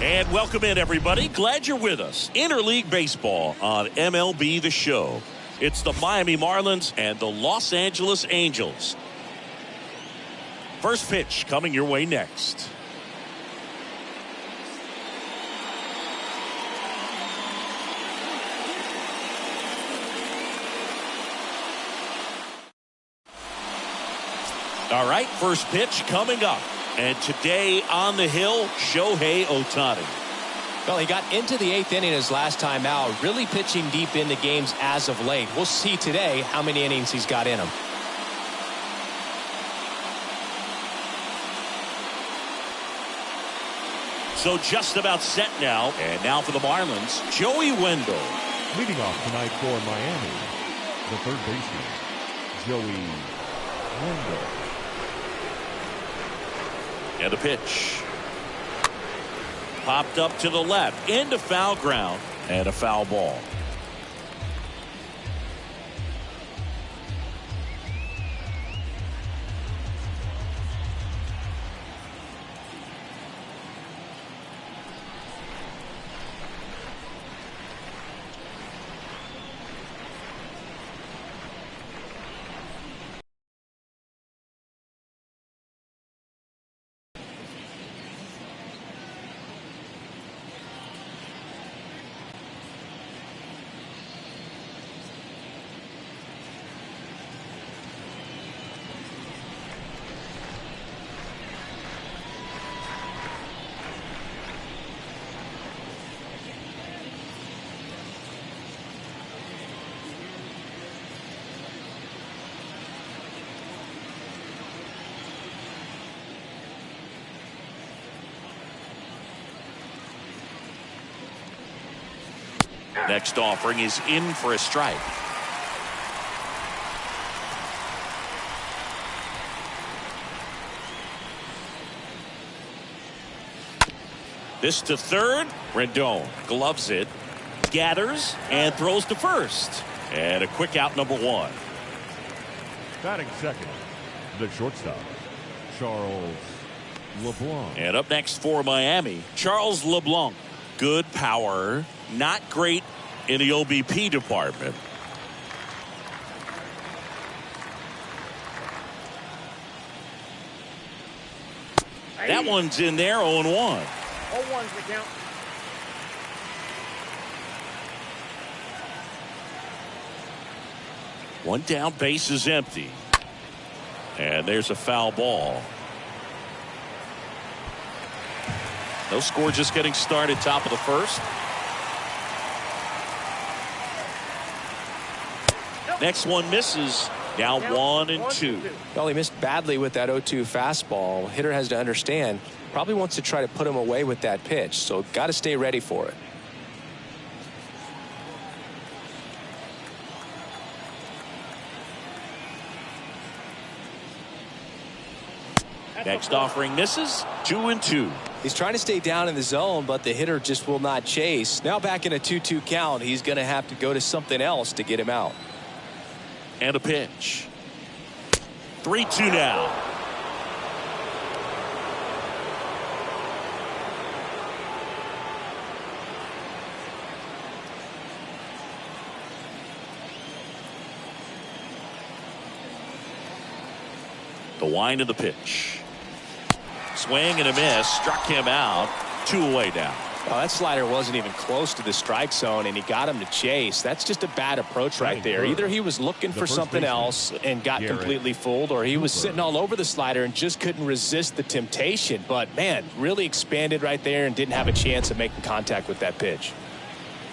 And welcome in, everybody. Glad you're with us. Interleague Baseball on MLB The Show. It's the Miami Marlins and the Los Angeles Angels. First pitch coming your way next. All right, first pitch coming up. And today on the hill, Shohei Ohtani. Well, he got into the 8th inning his last time out, really pitching deep into games as of late. We'll see today how many innings he's got in him. So just about set now. And now for the Marlins, Joey Wendell. Leading off tonight for Miami, the third baseman, Joey Wendell. And a pitch. Popped up to the left, into foul ground, and a foul ball. Next offering is in for a strike. This to third. Rendon gloves it, gathers, and throws to first. And a quick out, number one. Batting second, the shortstop, Charles LeBlanc. And up next for Miami, Charles LeBlanc. Good power, not great in the OBP department. That one's in there, 0-1. 0-1's the count. One down, base is empty. And there's a foul ball. No score, just getting started, top of the first. Next one misses. Now 1-2. Well, he missed badly with that 0-2 fastball. Hitter has to understand, probably wants to try to put him away with that pitch, so got to stay ready for it. Next offering misses. 2-2. He's trying to stay down in the zone, but the hitter just will not chase. Now back in a 2-2 count, he's going to have to go to something else to get him out. And a pitch. 3-2 now. The wind of the pitch. Swing and a miss. Struck him out. 2 away now. Well, that slider wasn't even close to the strike zone, and he got him to chase. That's just a bad approach right there. Either he was looking for something else and got completely fooled, or he was sitting all over the slider and just couldn't resist the temptation. But, man, really expanded right there and didn't have a chance of making contact with that pitch.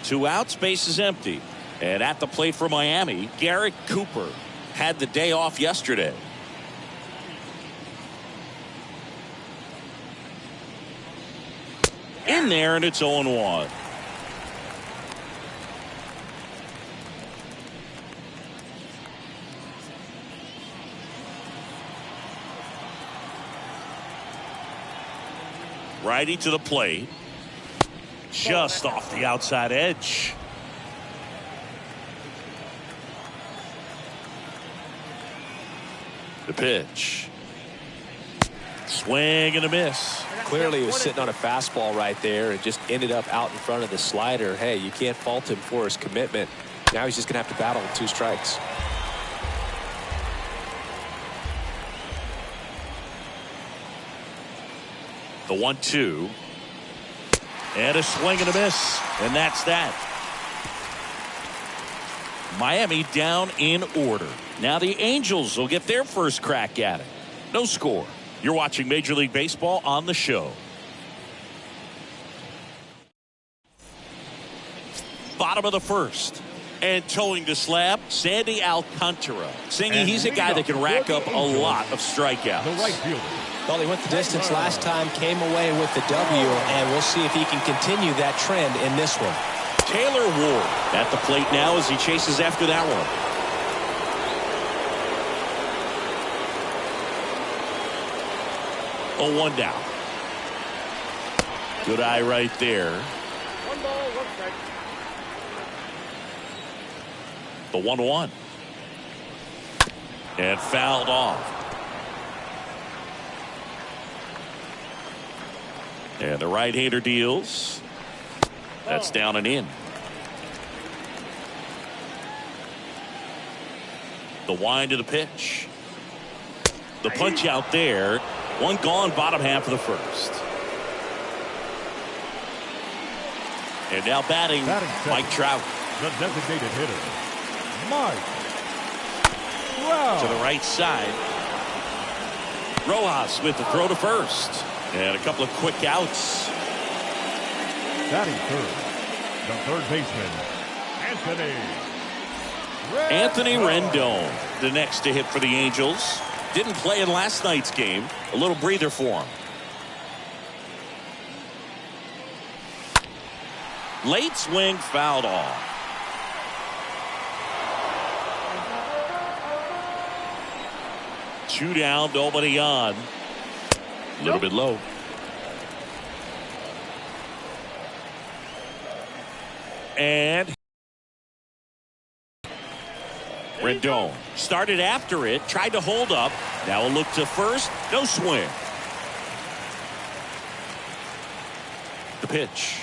2 outs, base is empty. And at the plate for Miami, Garrett Cooper had the day off yesterday. In there, and it's 0-1. Righty to the plate. Just off the outside edge. The pitch. Swing and a miss. Clearly he was sitting on a fastball right there and just ended up out in front of the slider. Hey, you can't fault him for his commitment. Now he's just going to have to battle with 2 strikes. The 1-2. And a swing and a miss. And that's that. Miami down in order. Now the Angels will get their first crack at it. No score. You're watching Major League Baseball on the show. Bottom of the first. And towing the slab, Sandy Alcantara. Singy, he's a guy that can rack up a lot of strikeouts. The right fielder. Well, he went the distance last time, came away with the W, and we'll see if he can continue that trend in this one. Taylor Ward at the plate now as he chases after that one. Oh, 1 down. Good eye right there. 1 ball, 1 strike. The 1-1. And fouled off. And the right-hander deals. That's down and in. The wind of the pitch. The punch out there. 1 gone, bottom half of the first. And now batting Mike Trout. The designated hitter, Mike Trout. To the right side. Rojas with the throw to first. And a couple of quick outs. Batting third, the third baseman, Anthony Rendon, the next to hit for the Angels. Didn't play in last night's game. A little breather for him. Late swing, fouled off. Two down, nobody on. A little bit low. And Rendon started after it, tried to hold up. Now a look to first, no swing. The pitch.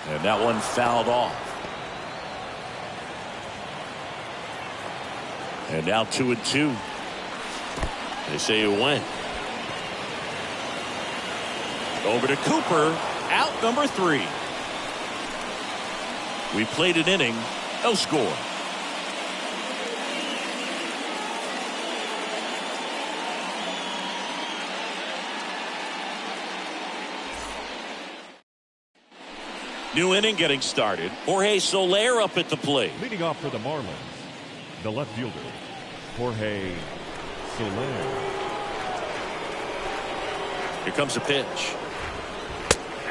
And that one fouled off. And now 2-2. They say it went. Over to Cooper, out number 3. We played an inning, no score. New inning getting started. Jorge Soler up at the plate. Leading off for the Marlins, the left fielder, Jorge Soler. Here comes the pitch.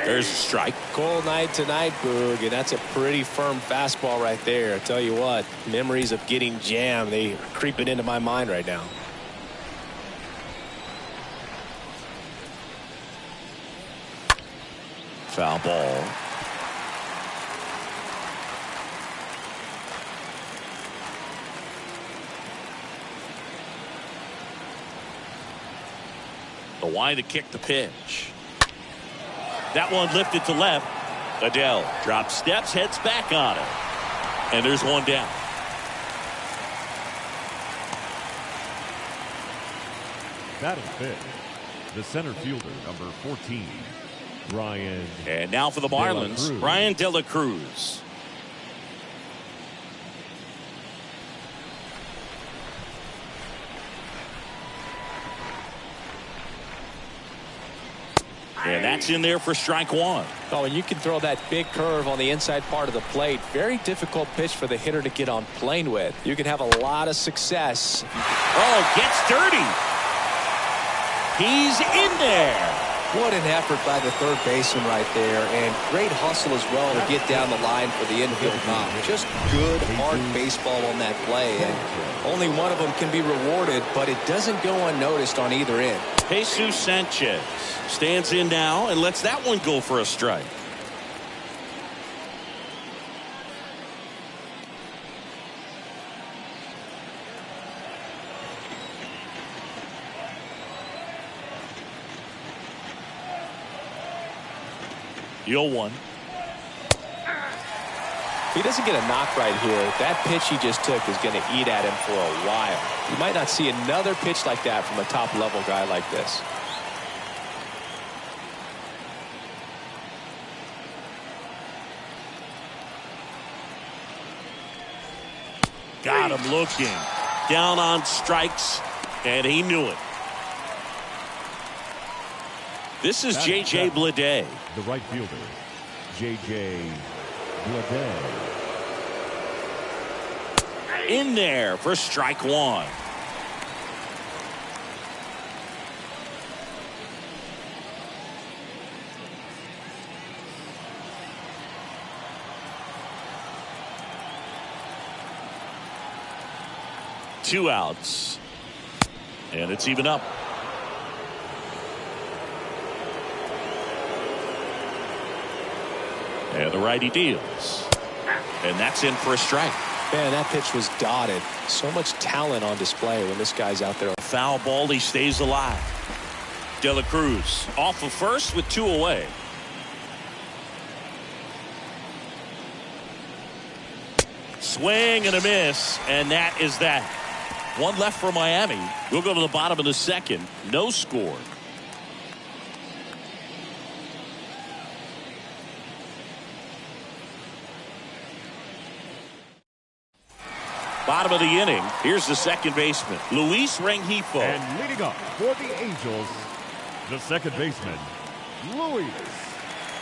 There's a strike. Cold night tonight, Boog, and that's a pretty firm fastball right there. I tell you what, memories of getting jammed, they are creeping into my mind right now. Foul ball. The wind to kick the pitch. That one lifted to left. Adele drops steps, heads back on it. And there's one down. Batting fifth, the center fielder, number 14, Brian. And now for the Marlins, Brian De La Cruz. And that's in there for strike 1. Oh, and you can throw that big curve on the inside part of the plate. Very difficult pitch for the hitter to get on plane with. You can have a lot of success. Oh, gets dirty. He's in there. What an effort by the third baseman right there, and great hustle as well to get down the line for the infield knock. Just good, hard baseball on that play, and only one of them can be rewarded, but it doesn't go unnoticed on either end. Jesus Sanchez stands in now and lets that one go for a strike. 0-1. If he doesn't get a knock right here, that pitch he just took is going to eat at him for a while. You might not see another pitch like that from a top-level guy like this. Got him looking. Down on strikes, and he knew it. This is J.J. Bleday. The right fielder, J.J. Bleday. In there for strike one. Two outs. And it's even up. And the righty deals. And that's in for a strike. Man, that pitch was dotted. So much talent on display when this guy's out there. Foul ball, he stays alive. De La Cruz off of first with 2 away. Swing and a miss, and that is that. One left for Miami. We'll go to the bottom of the second. No score. Bottom of the inning. Here's the second baseman, Luis Rengifo. And leading up for the Angels, the second baseman, Luis.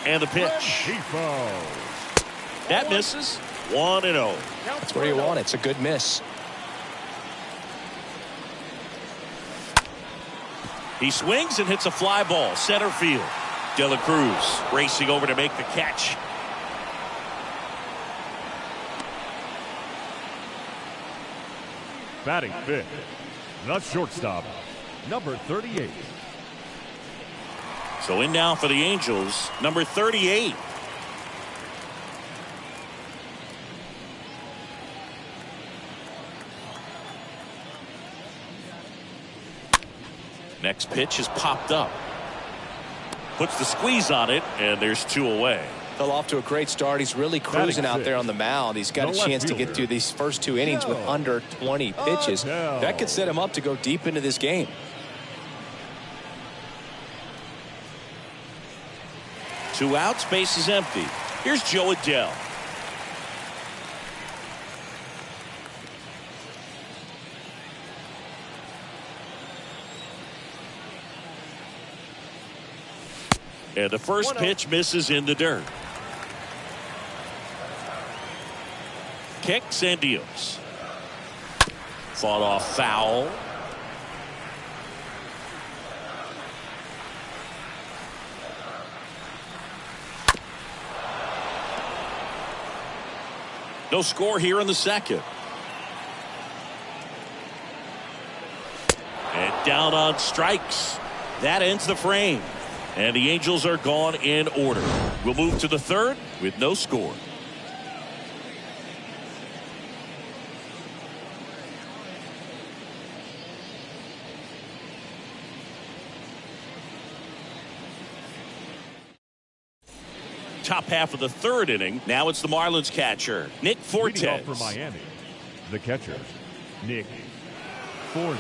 And the pitch. Rengifo. That misses. 1-0. That's where you want it. It's a good miss. He swings and hits a fly ball. Center field. De La Cruz racing over to make the catch. Batting fifth, the shortstop, number 38. So in now for the Angels, number 38. Next pitch is popped up. Puts the squeeze on it, and there's 2 away. Fell off to a great start. He's really cruising out there on the mound. He's got a chance to get through these first 2 innings with under 20 pitches. That could set him up to go deep into this game. Two outs, base is empty. Here's Joe Adell. And the first pitch misses in the dirt. Kicks and deals. Fought off foul. No score here in the second. And down on strikes. That ends the frame. And the Angels are gone in order. We'll move to the third with no score. Top half of the third inning. Now it's the Marlins catcher, Nick Fortes. Leading off for Miami, the catcher, Nick Fortes.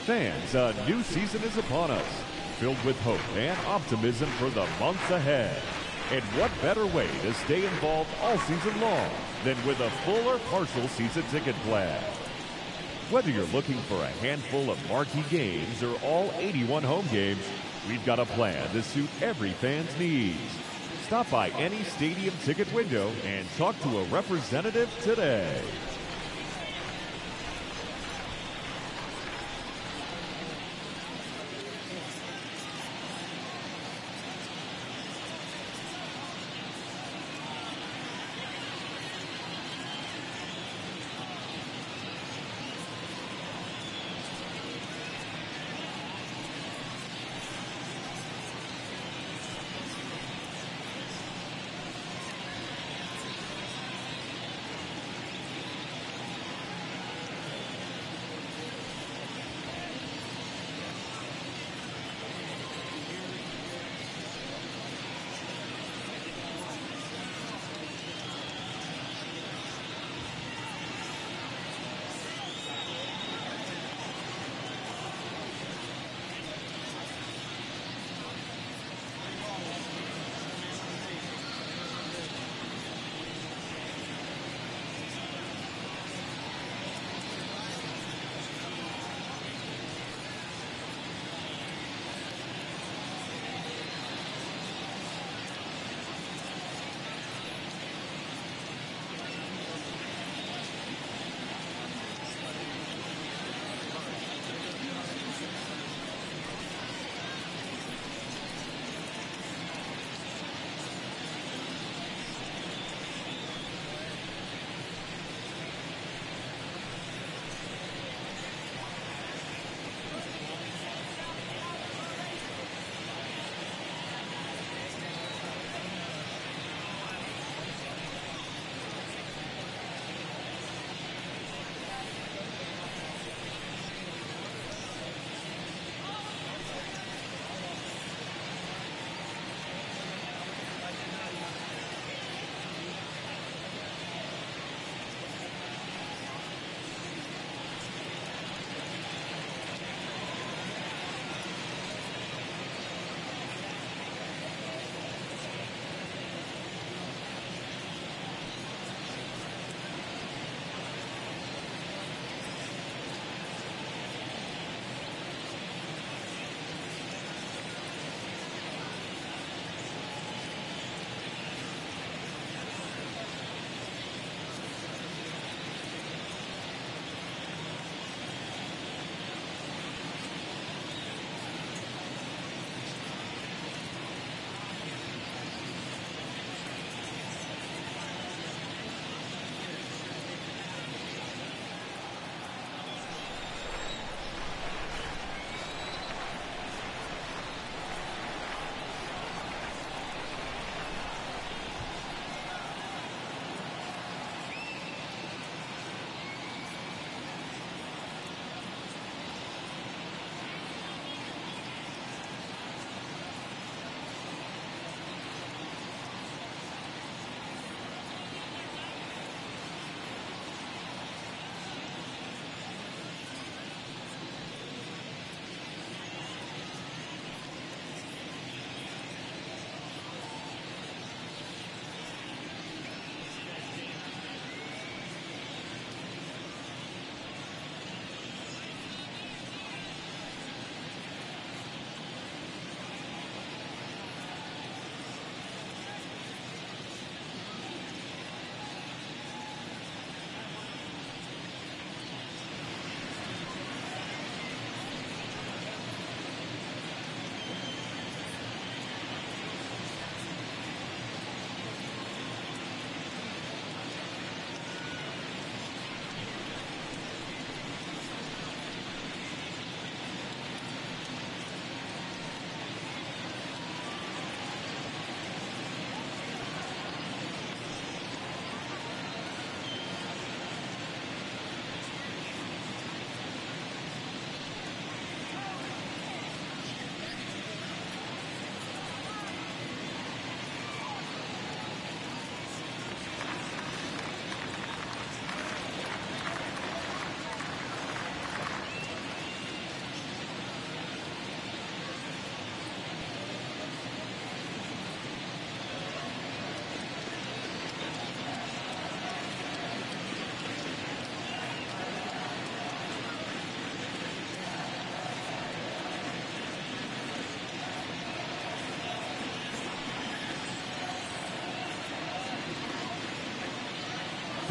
Fans, a new season is upon us, filled with hope and optimism for the months ahead. And what better way to stay involved all season long than with a full or partial season ticket plan? Whether you're looking for a handful of marquee games or all 81 home games, we've got a plan to suit every fan's needs. Stop by any stadium ticket window and talk to a representative today.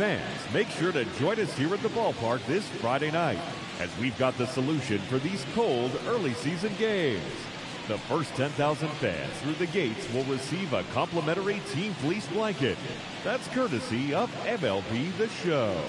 fans, make sure to join us here at the ballpark this Friday night, as we've got the solution for these cold early season games. The first 10,000 fans through the gates will receive a complimentary team fleece blanket. That's courtesy of MLB The Show.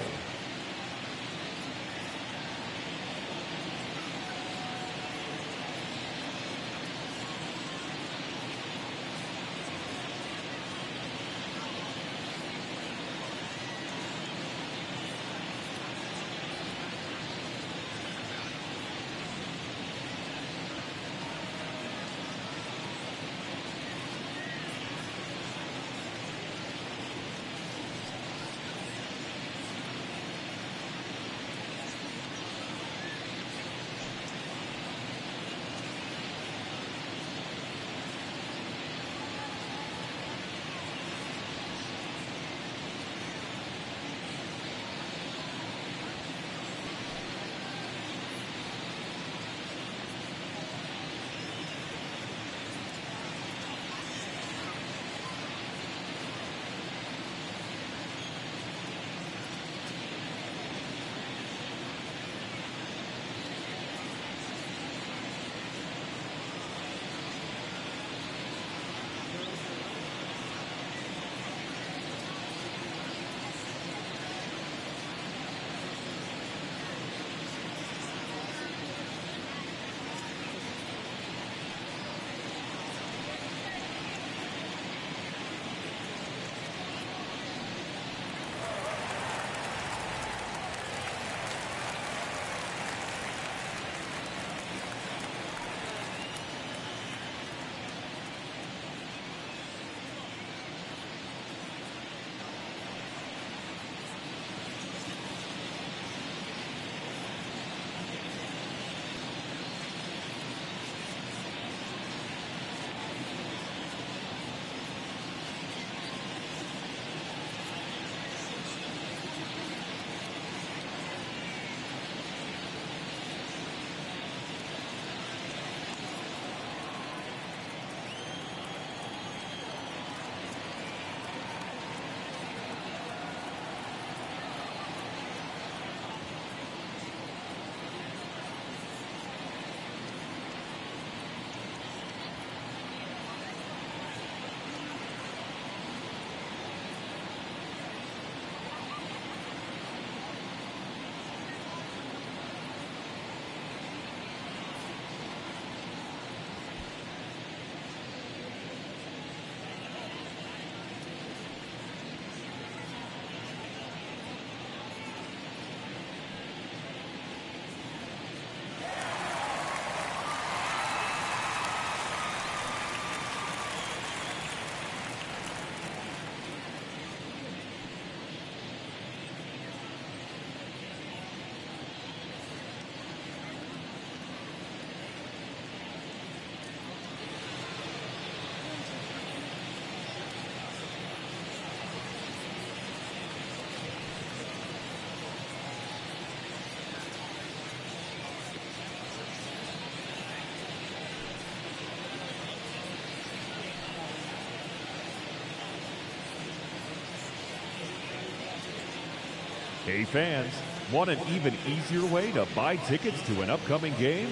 Hey fans, want an even easier way to buy tickets to an upcoming game?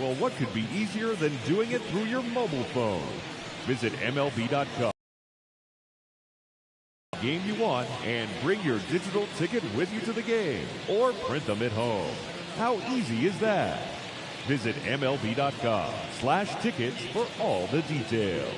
Well, what could be easier than doing it through your mobile phone? Visit MLB.com. Game you want and bring your digital ticket with you to the game or print them at home. How easy is that? Visit MLB.com/tickets for all the details.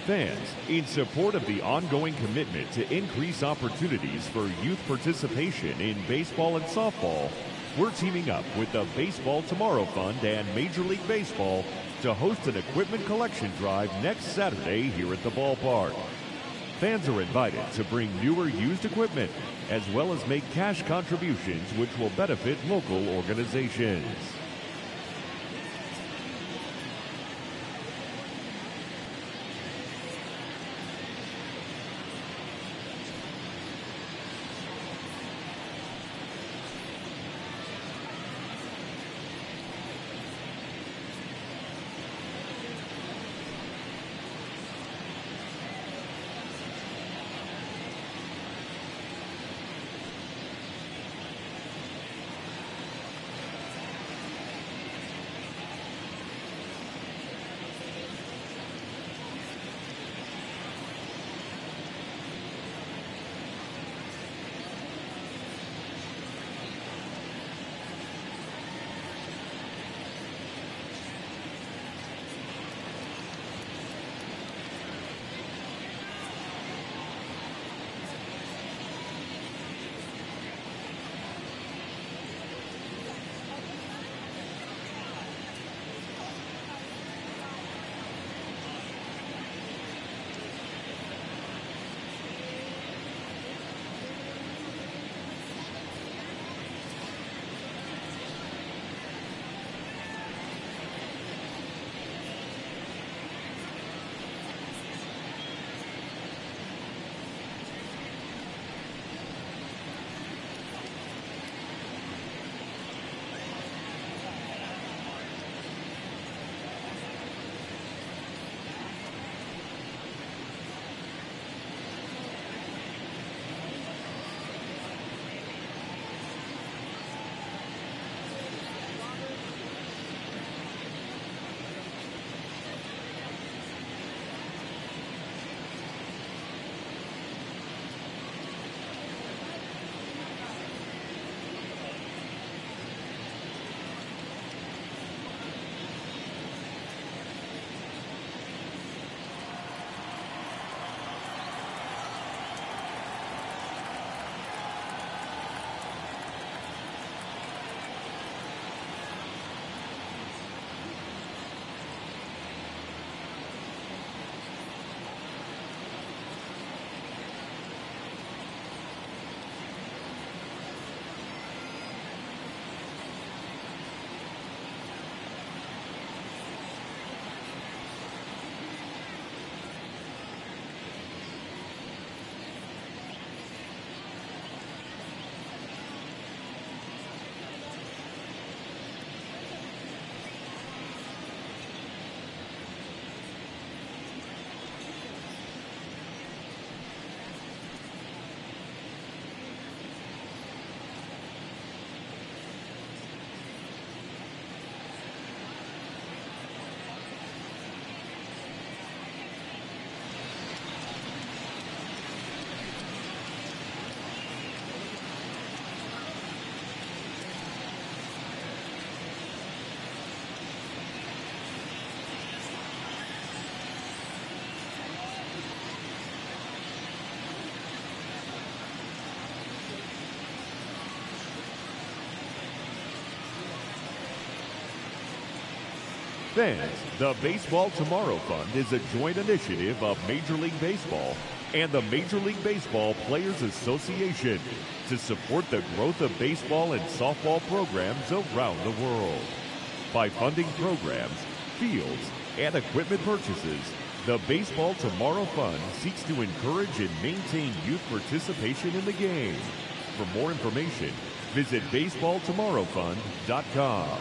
Fans, in support of the ongoing commitment to increase opportunities for youth participation in baseball and softball, we're teaming up with the Baseball Tomorrow Fund and Major League Baseball to host an equipment collection drive next Saturday here at the ballpark. Fans are invited to bring newer used equipment as well as make cash contributions which will benefit local organizations. Fans, the Baseball Tomorrow Fund is a joint initiative of Major League Baseball and the Major League Baseball Players Association to support the growth of baseball and softball programs around the world. By funding programs, fields, and equipment purchases, the Baseball Tomorrow Fund seeks to encourage and maintain youth participation in the game. For more information, visit baseballtomorrowfund.com.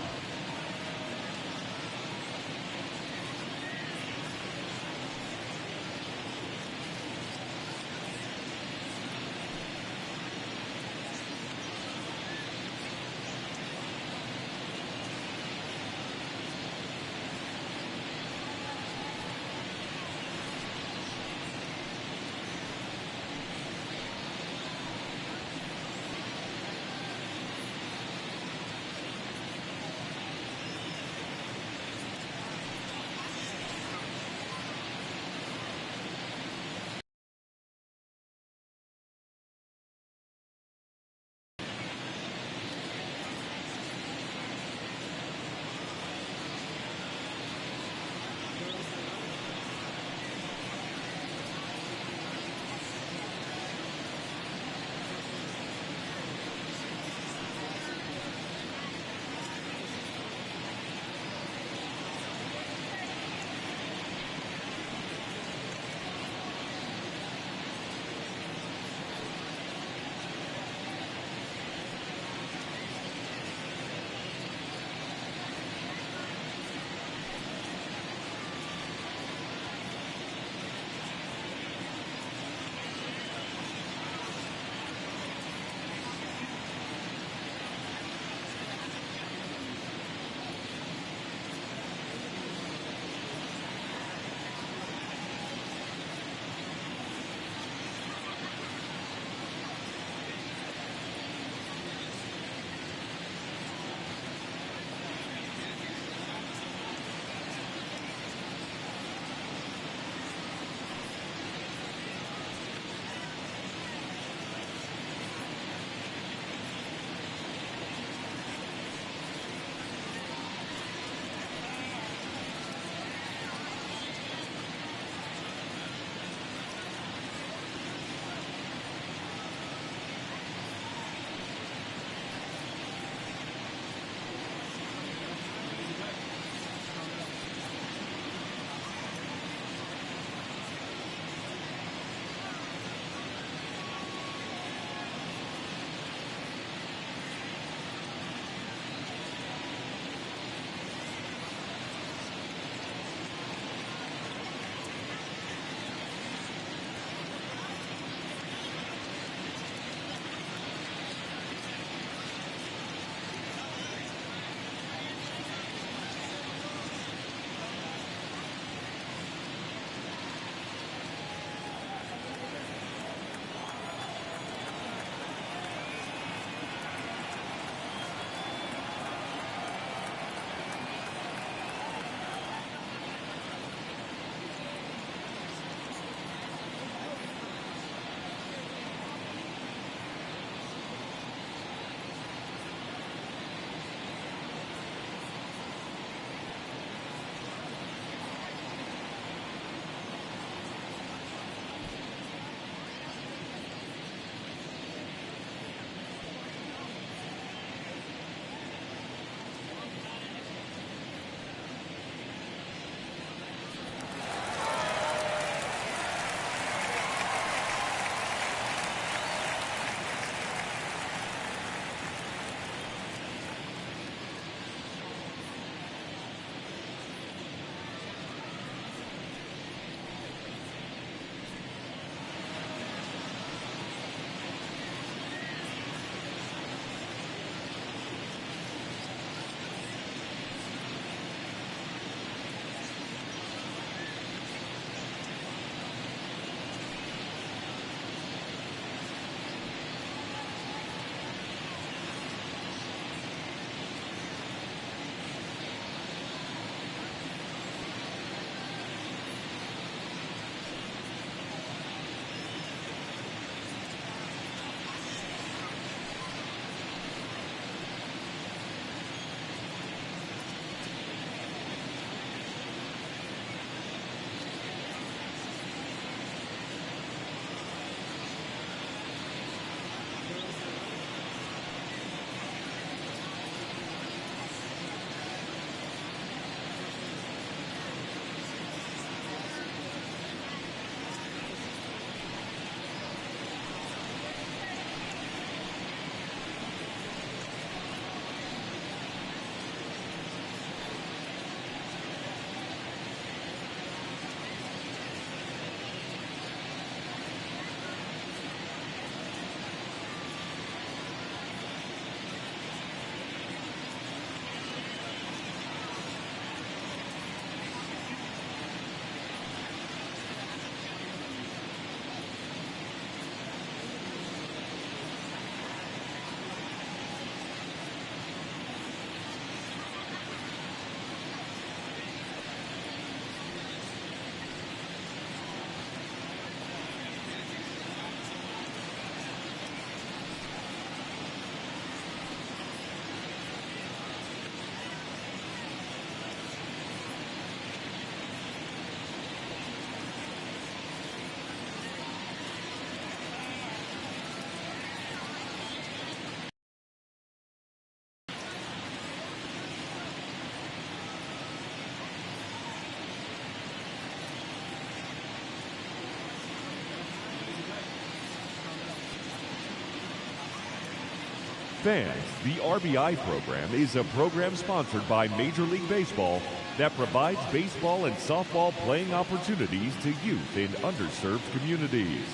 Fans, the RBI program is a program sponsored by Major League Baseball that provides baseball and softball playing opportunities to youth in underserved communities.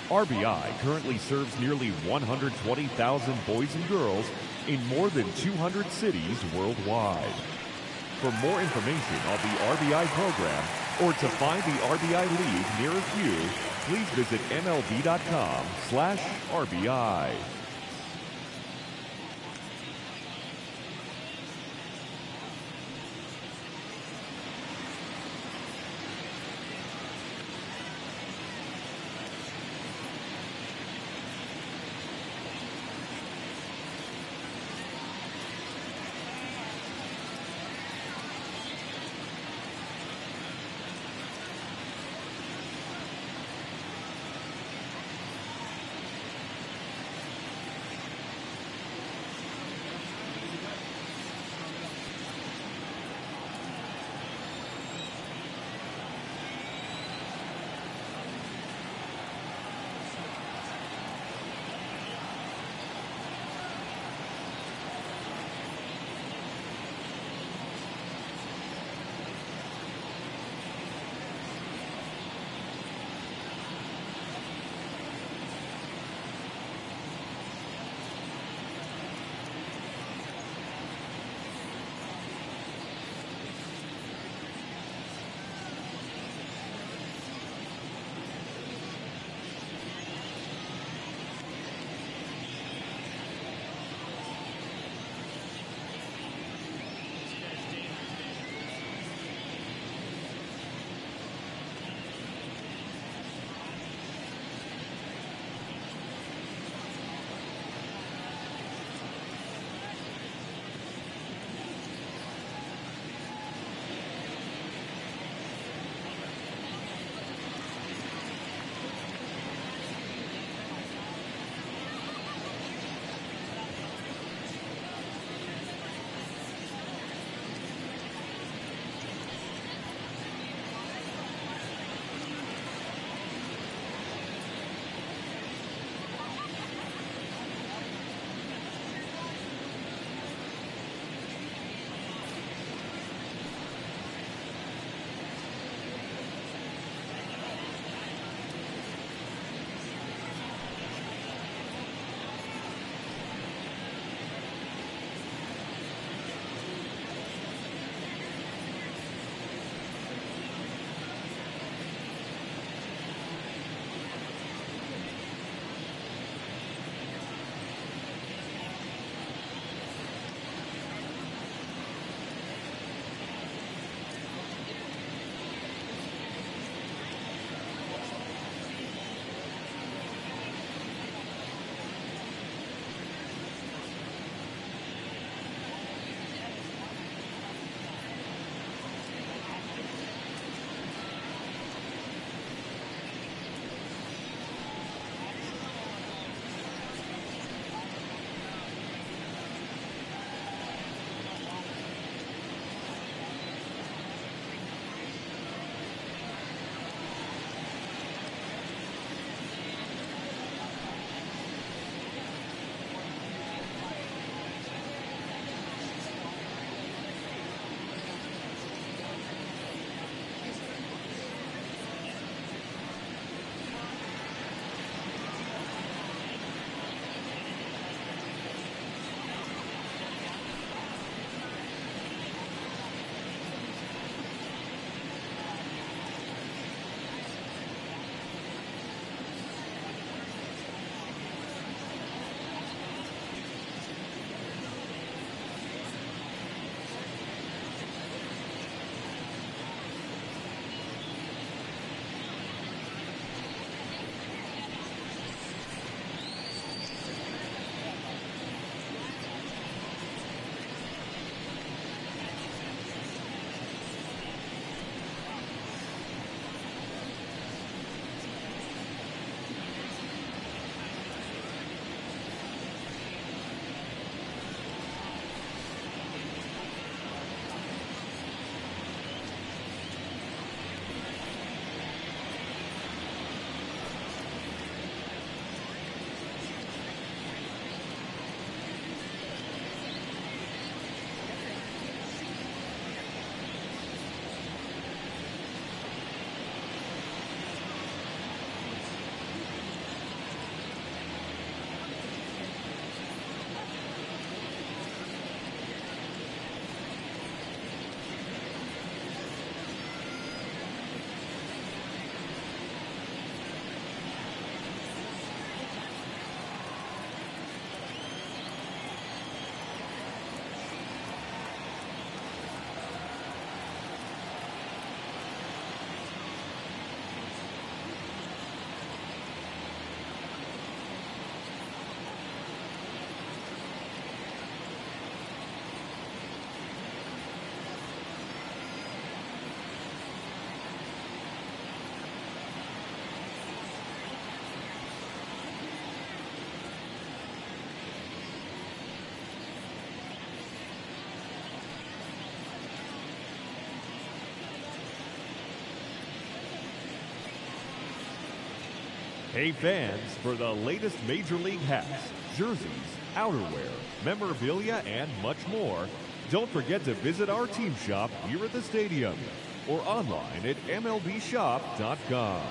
RBI currently serves nearly 120,000 boys and girls in more than 200 cities worldwide. For more information on the RBI program or to find the RBI League nearest you, please visit MLB.com/RBI. Hey fans, for the latest Major League hats, jerseys, outerwear, memorabilia, and much more, don't forget to visit our team shop here at the stadium or online at MLBshop.com.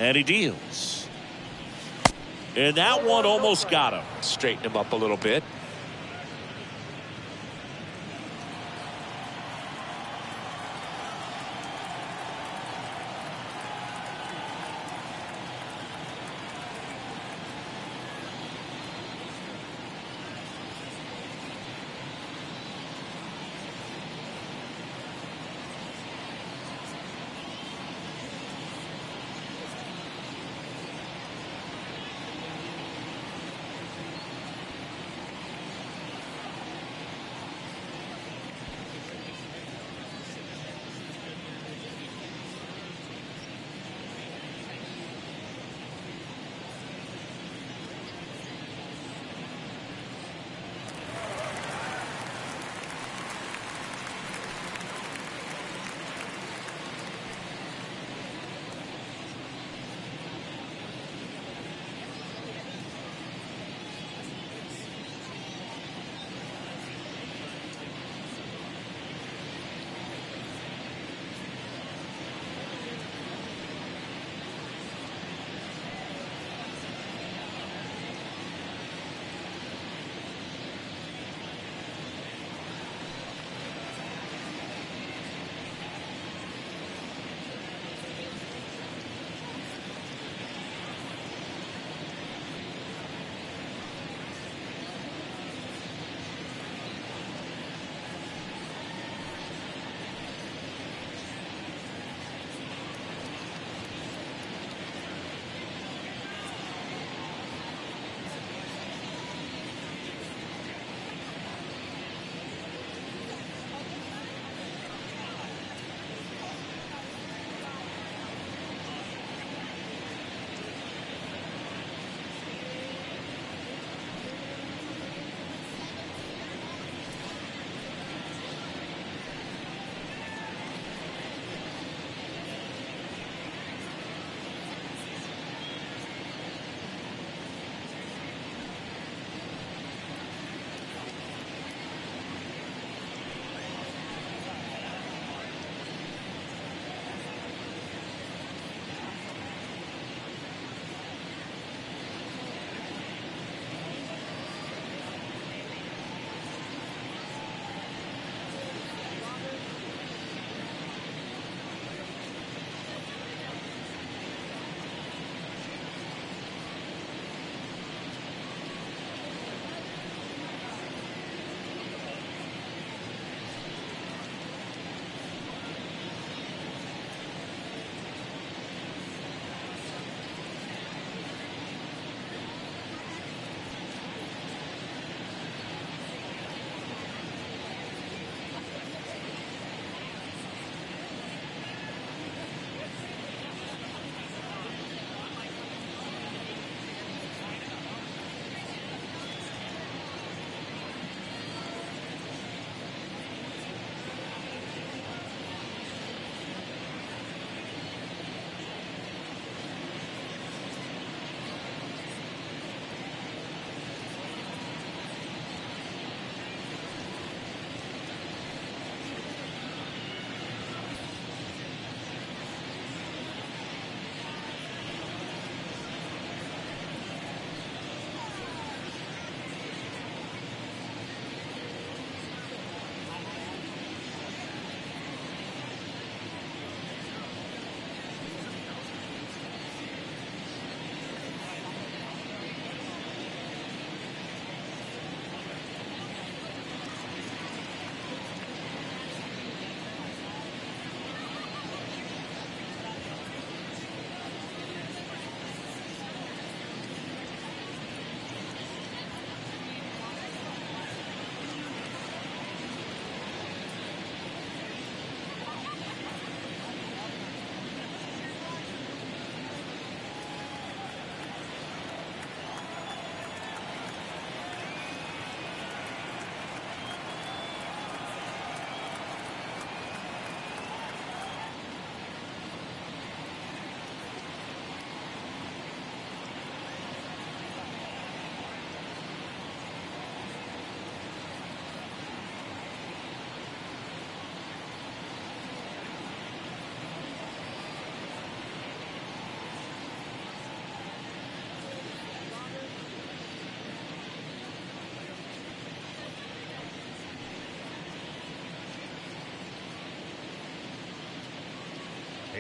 And he deals. And that one almost got him. Straighten him up a little bit.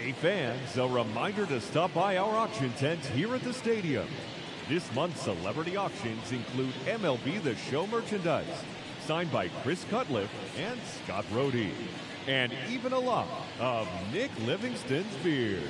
Hey fans, a reminder to stop by our auction tent here at the stadium. This month's celebrity auctions include MLB The Show merchandise, signed by Chris Cutliff and Scott Rohde, and even a lot of Nick Livingston's beard.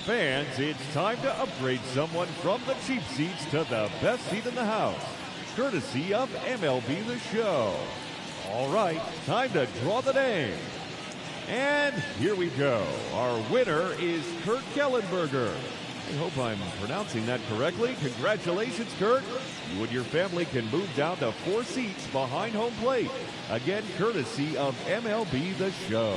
Fans, it's time to upgrade someone from the cheap seats to the best seat in the house, courtesy of MLB The Show. All right, time to draw the name. And here we go. Our winner is Kurt Kellenberger. I hope I'm pronouncing that correctly. Congratulations, Kurt. You and your family can move down to 4 seats behind home plate. Again, courtesy of MLB The Show.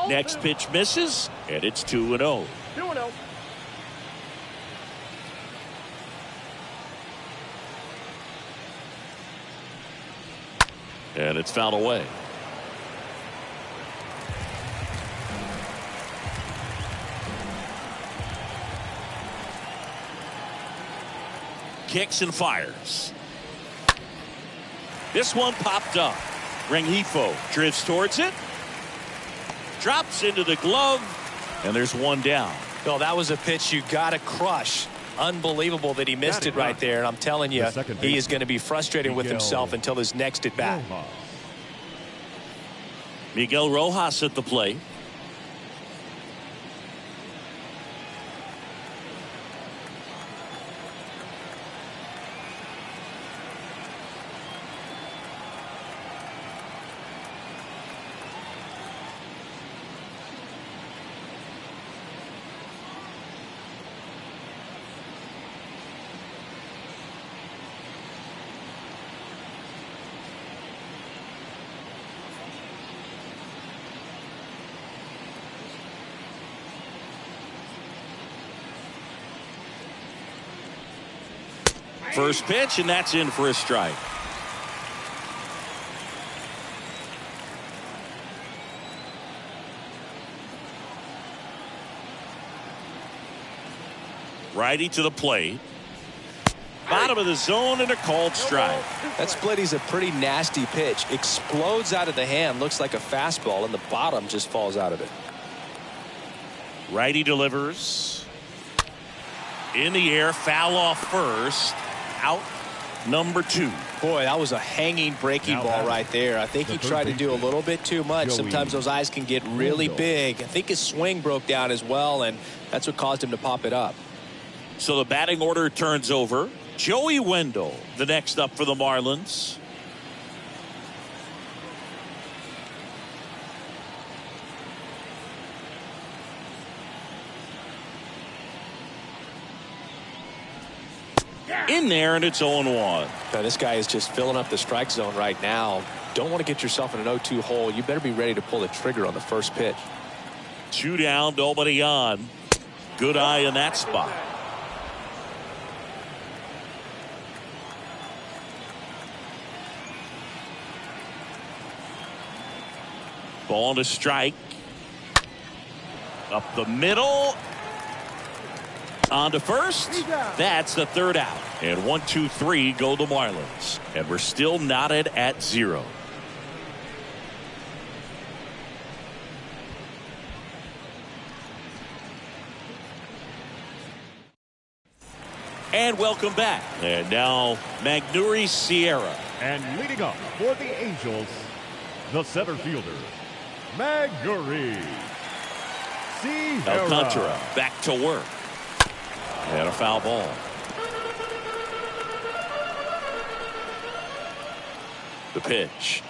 Next pitch misses, and it's 2-0. 2-0. And it's fouled away. Kicks and fires. This one popped up. Rengifo drifts towards it. Drops into the glove, and there's one down. Well, that was a pitch you got to crush. Unbelievable that he missed it right there. And I'm telling you, he is going to be frustrated with himself until his next at bat. Miguel Rojas at the plate. First pitch, and that's in for a strike. Righty to the plate. Bottom of the zone and a called strike. That splitty's a pretty nasty pitch. Explodes out of the hand. Looks like a fastball, and the bottom just falls out of it. Righty delivers. In the air, foul off first. Out number 2. Boy, that was a hanging breaking ball right there. I think he tried to do a little bit too much. Sometimes those eyes can get really big. I think his swing broke down as well, and that's what caused him to pop it up. So the batting order turns over. Joey Wendell, the next up for the Marlins. In there, and it's 0-1. Now, this guy is just filling up the strike zone right now. Don't want to get yourself in an 0-2 hole. You better be ready to pull the trigger on the first pitch. 2 down, nobody on. Good eye in that spot. Ball to strike. Up the middle. On to first. That's the third out. And 1, 2, 3 go the Marlins. And we're still knotted at 0. And welcome back. And now Magneuris Sierra. And leading up for the Angels, the center fielder, Magneuris Sierra. Alcantara back to work. And a foul ball. The pitch.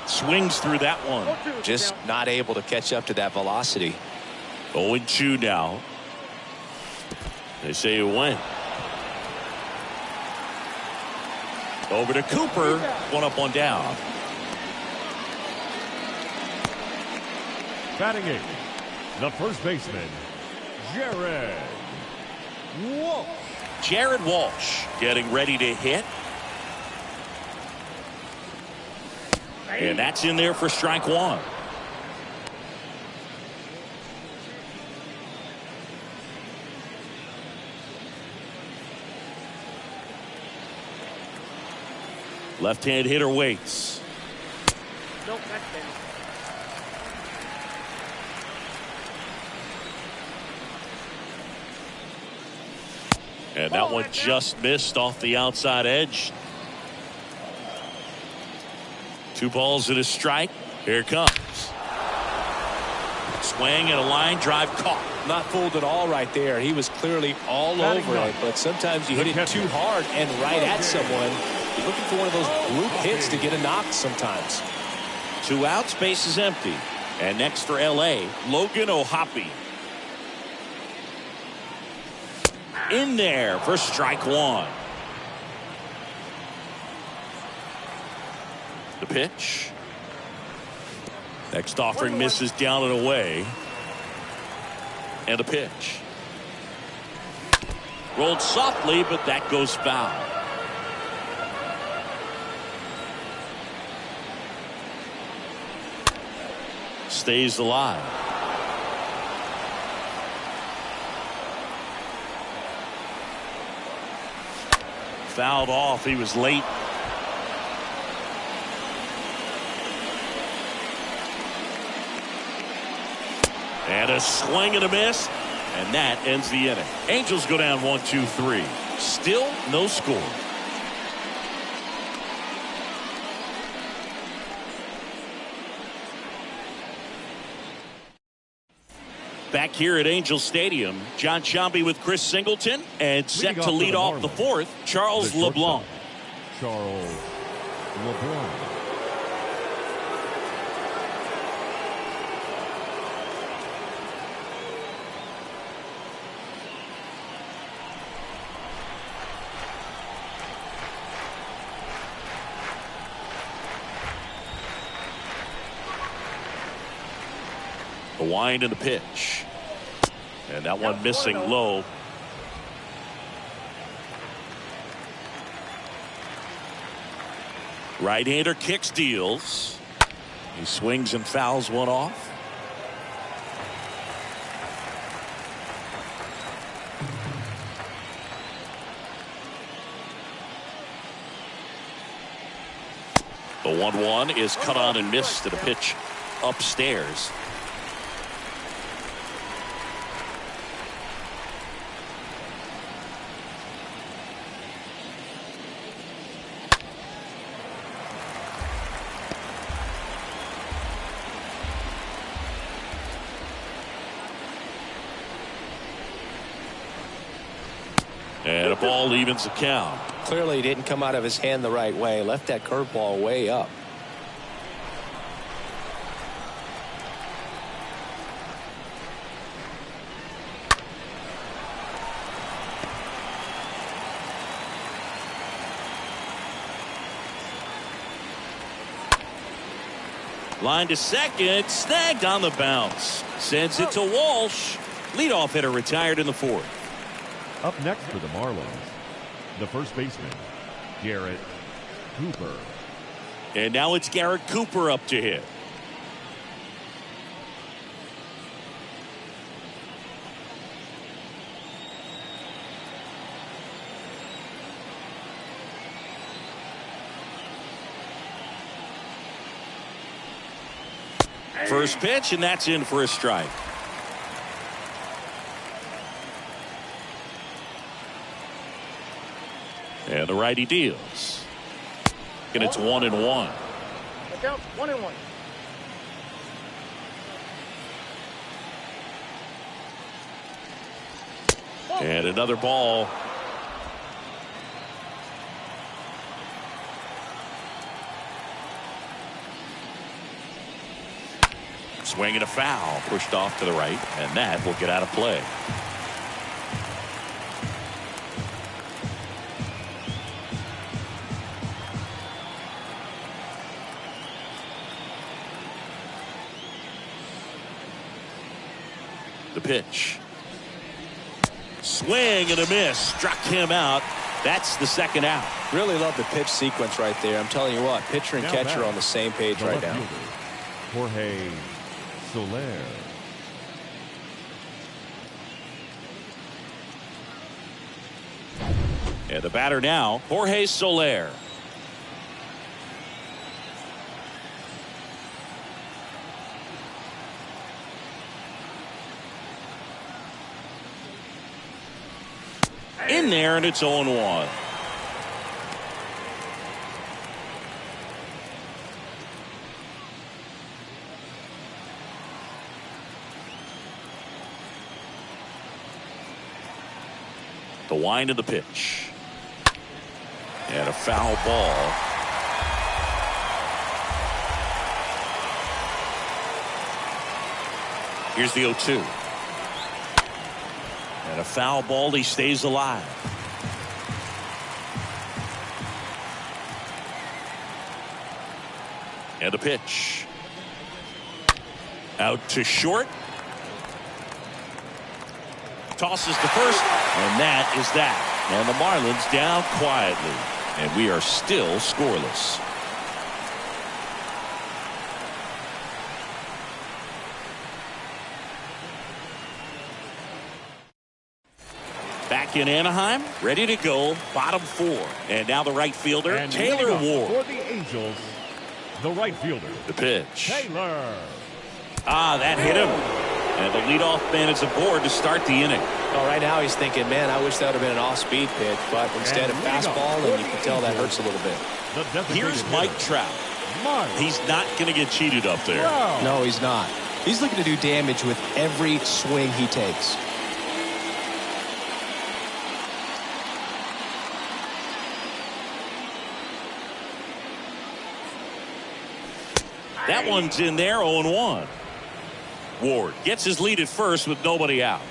Swings through that one. Just not able to catch up to that velocity. 0-2 now. They say it went. Over to Cooper. 1 up, 1 down. Batting 8, the first baseman, Jared Walsh. Jared Walsh getting ready to hit. And that's in there for strike 1. Left-hand hitter waits. Nope, that's bad. And that one just missed off the outside edge. 2 balls and a strike. Here it comes. Swing and a line drive caught. Not fooled at all right there. He was clearly all over it, but sometimes you hit it too hard and right at someone. You're looking for one of those group hits to get a knock sometimes. 2 outs, base is empty. And next for LA, Logan Ohtani. In there for strike 1. The pitch. Next offering misses down and away. And a pitch. Rolled softly, but that goes foul. Stays alive. Fouled off. He was late. And a swing and a miss. And that ends the inning. Angels go down 1-2-3. Still no score. Back here at Angel Stadium, John Sciambi with Chris Singleton, and set to lead off the 4th, Charles LeBlanc. Charles LeBlanc. The wind and the pitch. And that one missing low. Right-hander kicks, deals. He swings and fouls one off. The 1-1 is cut on and missed at a pitch upstairs. And a ball evens the count. Clearly he didn't come out of his hand the right way. Left that curveball way up. Line to second, snagged on the bounce. Sends it to Walsh. Leadoff hitter retired in the 4th. Up next for the Marlins, the first baseman, Garrett Cooper. And now it's Garrett Cooper up to hit. First pitch, and that's in for a strike. And the righty deals. And it's 1-1. Look out, 1-1. And another ball. Swing and a foul, pushed off to the right, and that will get out of play. The pitch. Swing and a miss. Struck him out. That's the second out. Really love the pitch sequence right there. I'm telling you what, pitcher and catcher on the same page right now. Jorge Soler. And the batter now, Jorge Soler. In there, and it's 0-1. The wind of the pitch. And a foul ball. Here's the 0-2. And a foul ball. He stays alive. And the pitch. Out to short. Tosses to first. And that is that. And the Marlins down quietly. And we are still scoreless. Back in Anaheim, ready to go, bottom 4. And now the right fielder, and Taylor Ward. For the Angels, the right fielder, the pitch. Taylor. That hit him. And the leadoff man is aboard to start the inning. Well, right now he's thinking, man, I wish that would have been an off-speed pitch, but instead a fastball, and you can tell that hurts a little bit. Here's Mike Trout. He's not going to get cheated up there. No, he's not. He's looking to do damage with every swing he takes. That one's in there, 0-1. Ward gets his lead at first with nobody out.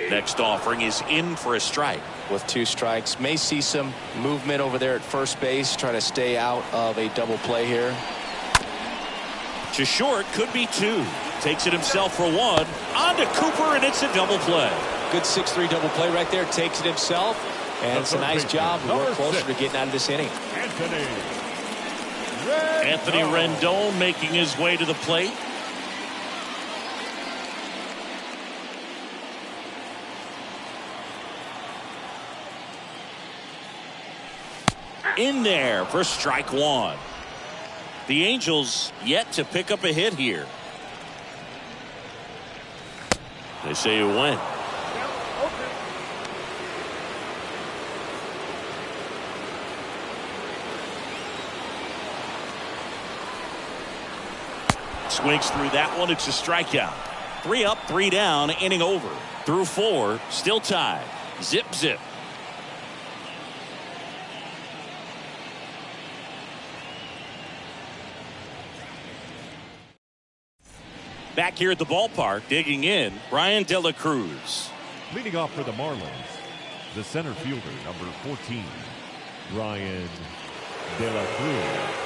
Next offering is in for a strike. With 2 strikes, may see some movement over there at first base, trying to stay out of a double play here. To short, could be 2. Takes it himself for 1. On to Cooper, and it's a double play. Good 6-3 double play right there. Takes it himself, and it's a nice job. We're closer to getting out of this inning. Anthony Rendon making his way to the plate. In there for strike 1. The Angels yet to pick up a hit here. They say you win. Swings through that one. It's a strikeout. 3 up, 3 down, inning over. Through 4, still tied. Zip, zip. Back here at the ballpark, digging in, Brian De La Cruz. Leading off for the Marlins, the center fielder, number 14, Brian De La Cruz.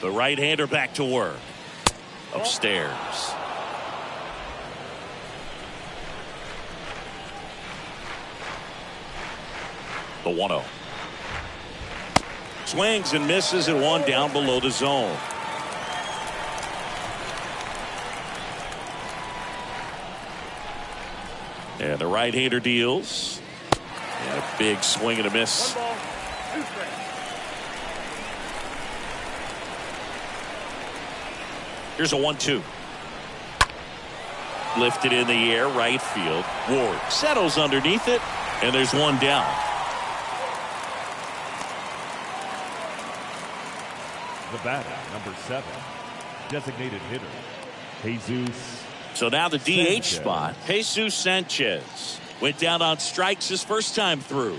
The right-hander back to work. Upstairs. The 1-0. Swings and misses at 1 down below the zone. And the right-hander deals. And a big swing and a miss. Here's a 1-2. Lifted in the air, right field. Ward settles underneath it, and there's 1 down. The batter, number 7, designated hitter, Jesus. So now the DH Sanchez. spot, Jesus Sanchez. Went down on strikes his first time through.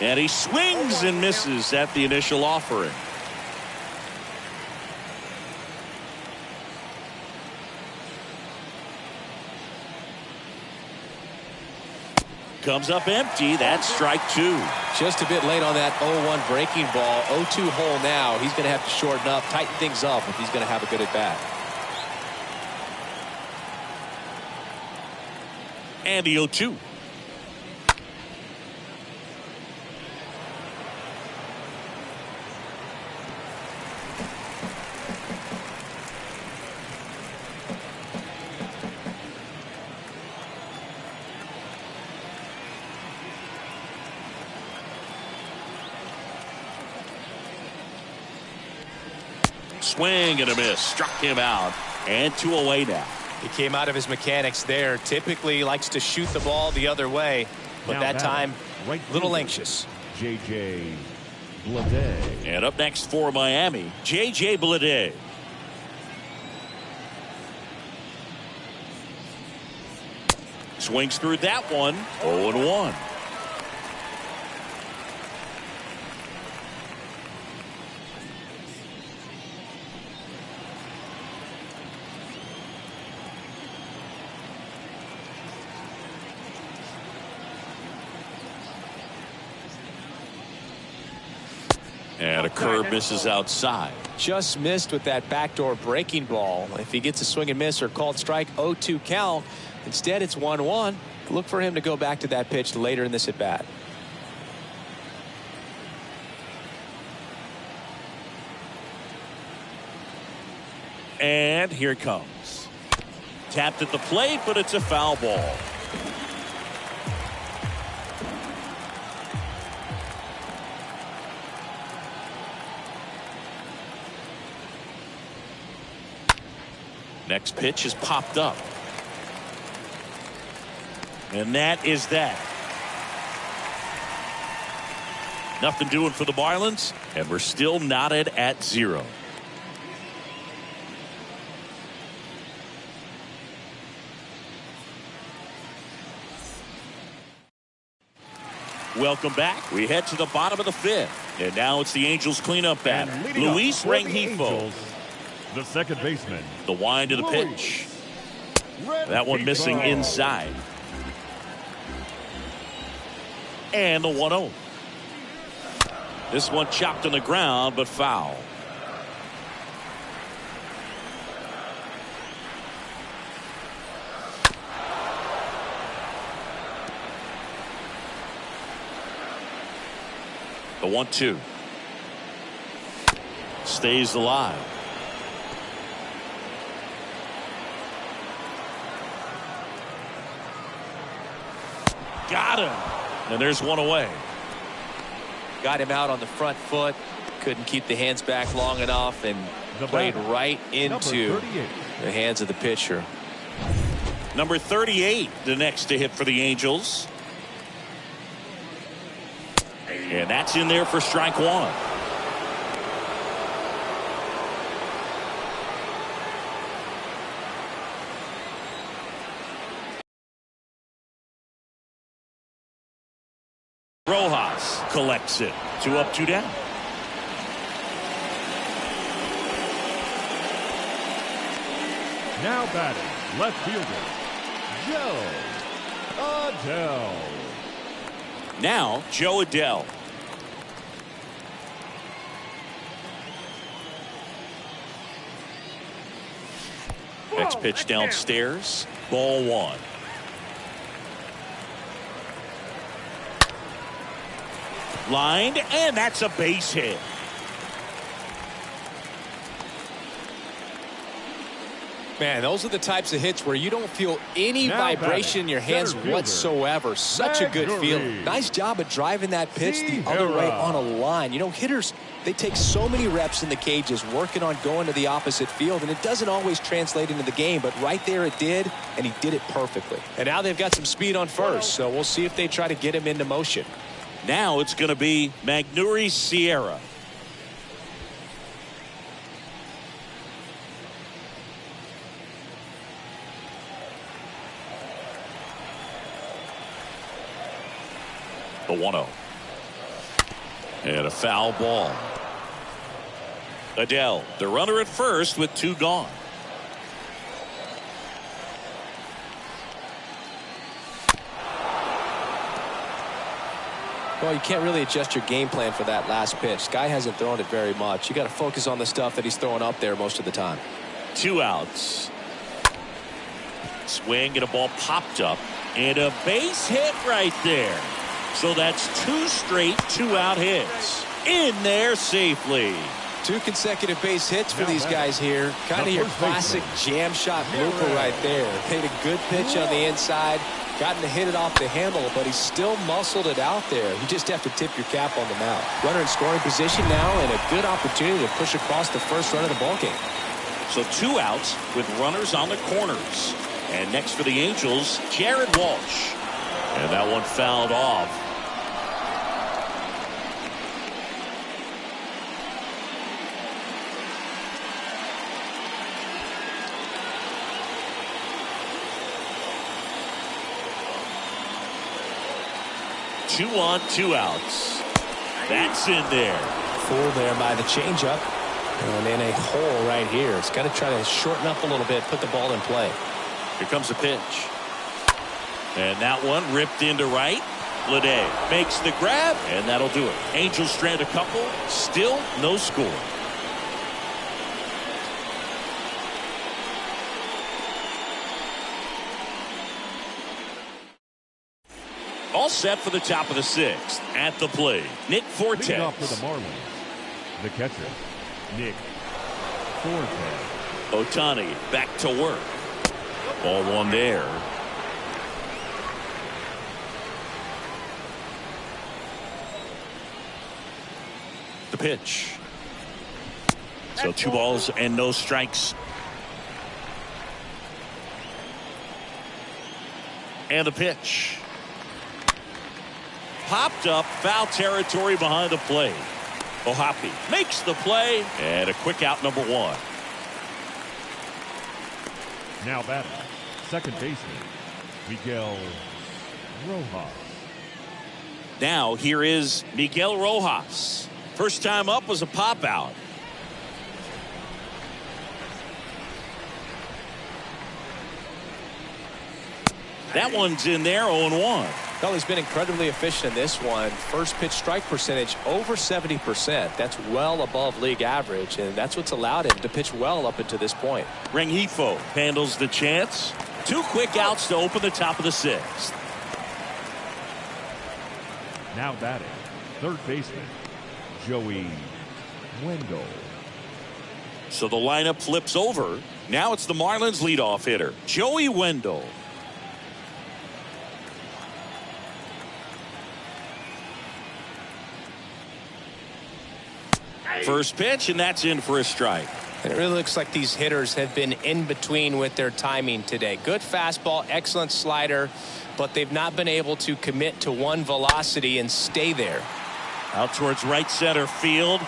And he swings and misses at the initial offering. Comes up empty. That's strike 2. Just a bit late on that 0-1 breaking ball. 0-2 hole now. He's going to have to shorten up, tighten things up if he's going to have a good at bat. And the 0-2. Swing and a miss. Struck him out. And 2 away now. He came out of his mechanics there. Typically likes to shoot the ball the other way, but that time a little anxious. J.J. Bleday. And up next for Miami, J.J. Bleday. Swings through that one. 0-1. And a curve misses outside. Just missed with that backdoor breaking ball. If he gets a swing and miss or called strike, 0-2 count. Instead, it's 1-1. Look for him to go back to that pitch later in this at bat. And here it comes. Tapped at the plate, but it's a foul ball. Next pitch is popped up. And that is that. Nothing doing for the Marlins, and we're still knotted at 0. Welcome back. We head to the bottom of the 5th. And now it's the Angels cleanup batter. Luis Rengifo. The second baseman. The wind of the pitch. That one missing inside. And the 1-0. This one chopped on the ground, but foul. The 1-2. Stays alive. Got him. And there's one away. Got him out on the front foot. Couldn't keep the hands back long enough and played right into the hands of the pitcher. Number 38, the next to hit for the Angels. And that's in there for strike 1. Rojas collects it. 2 up, 2 down. Now batting, left fielder, Joe Adell. Now, Joe Adell. Next pitch downstairs. Ball 1. Lined, and that's a base hit. Man, those are the types of hits where you don't feel any vibration in your hands whatsoever. Such a good feeling. Nice job of driving that pitch the other way on a line. You know, hitters, they take so many reps in the cages working on going to the opposite field, and it doesn't always translate into the game, but right there it did, and he did it perfectly. And now they've got some speed on first, so we'll see if they try to get him into motion. Now it's going to be Magneuris Sierra. The 1-0. And a foul ball. Adele, the runner at first with 2 gone. Well, you can't really adjust your game plan for that last pitch. Guy hasn't thrown it very much. You got to focus on the stuff that he's throwing up there most of the time. 2 outs. Swing and a ball popped up. And a base hit right there. So that's 2 straight 2-out hits. In there safely. 2 consecutive base hits for these guys here. Kind of your classic jam shot blooper right there. Paid a good pitch on the inside. Gotten to hit it off the handle, but he still muscled it out there. You just have to tip your cap on the mound. Runner in scoring position now, and a good opportunity to push across the first run of the ballgame. So 2 outs with runners on the corners. And next for the Angels, Jared Walsh. And that one fouled off. Two on, 2 outs. That's in there. Fooled there by the changeup. And in a hole right here. It's got to try to shorten up a little bit, put the ball in play. Here comes a pitch. And that one ripped into right. Lede makes the grab, and that'll do it. Angels strand a couple. Still no score. All set for the top of the 6th. At the plate, Nick Fortes. Leading off for the Marlins, the catcher, Nick Fortes. Ohtani back to work. Ball 1 there. The pitch. So 2 balls and no strikes. And the pitch. Popped up, foul territory behind the plate. Ohtani makes the play, and a quick out, number 1. Now batting, second baseman, Miguel Rojas. Now here is Miguel Rojas. First time up was a pop out. That one's in there, 0-1. Well, he's been incredibly efficient in this one. First pitch strike percentage over 70%. That's well above league average, and that's what's allowed him to pitch well up until this point. Rengifo handles the chance. 2 quick outs to open the top of the 6th. Now batting, third baseman, Joey Wendell. So the lineup flips over. Now it's the Marlins leadoff hitter, Joey Wendell. First pitch, and that's in for a strike. And it really looks like these hitters have been in between with their timing today. Good fastball, excellent slider, but they've not been able to commit to one velocity and stay there. Out towards right center field.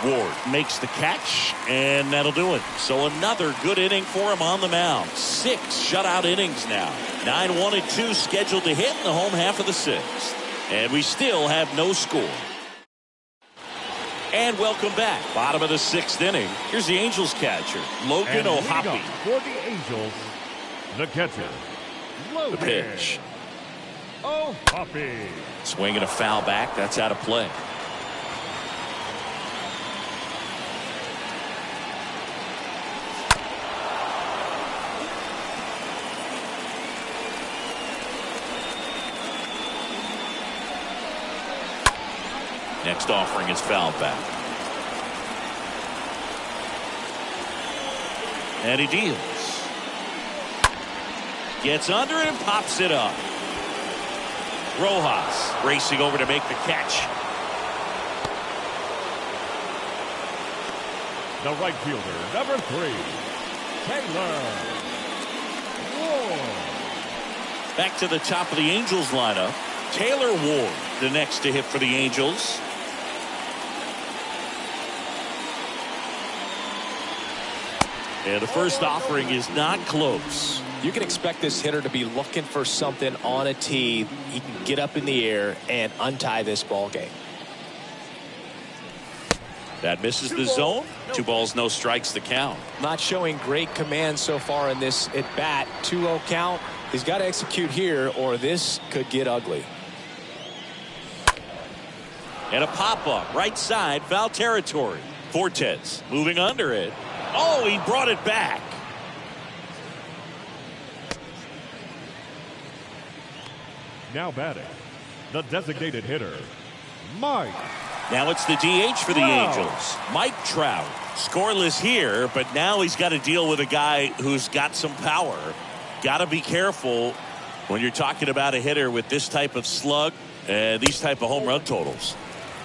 Ward makes the catch, and that'll do it. So another good inning for him on the mound. 6 shutout innings now. 9-1-2 scheduled to hit in the home half of the 6th. And we still have no score. And welcome back. Bottom of the 6th inning. Here's the Angels catcher, Logan Ohtani. For the Angels, the catcher, Logan. The pitch. Ohtani. Swing and a foul back. That's out of play. Next offering is foul back. And he deals. Gets under it and pops it up. Rojas racing over to make the catch. The right fielder, number 3, Taylor Ward. Back to the top of the Angels lineup. Taylor Ward, the next to hit for the Angels. And the first offering is not close. You can expect this hitter to be looking for something on a tee. He can get up in the air and untie this ball game. That misses the zone. 2 balls, no strikes to count. Not showing great command so far in this at bat. 2-0 count. He's got to execute here or this could get ugly. And a pop-up right side, foul territory. Fortes moving under it. Oh, he brought it back. Now batting, the designated hitter, Mike. Now it's the DH for the Angels. Mike Trout. Scoreless here, but now he's got to deal with a guy who's got some power. Got to be careful when you're talking about a hitter with this type of slug and these type of home run totals.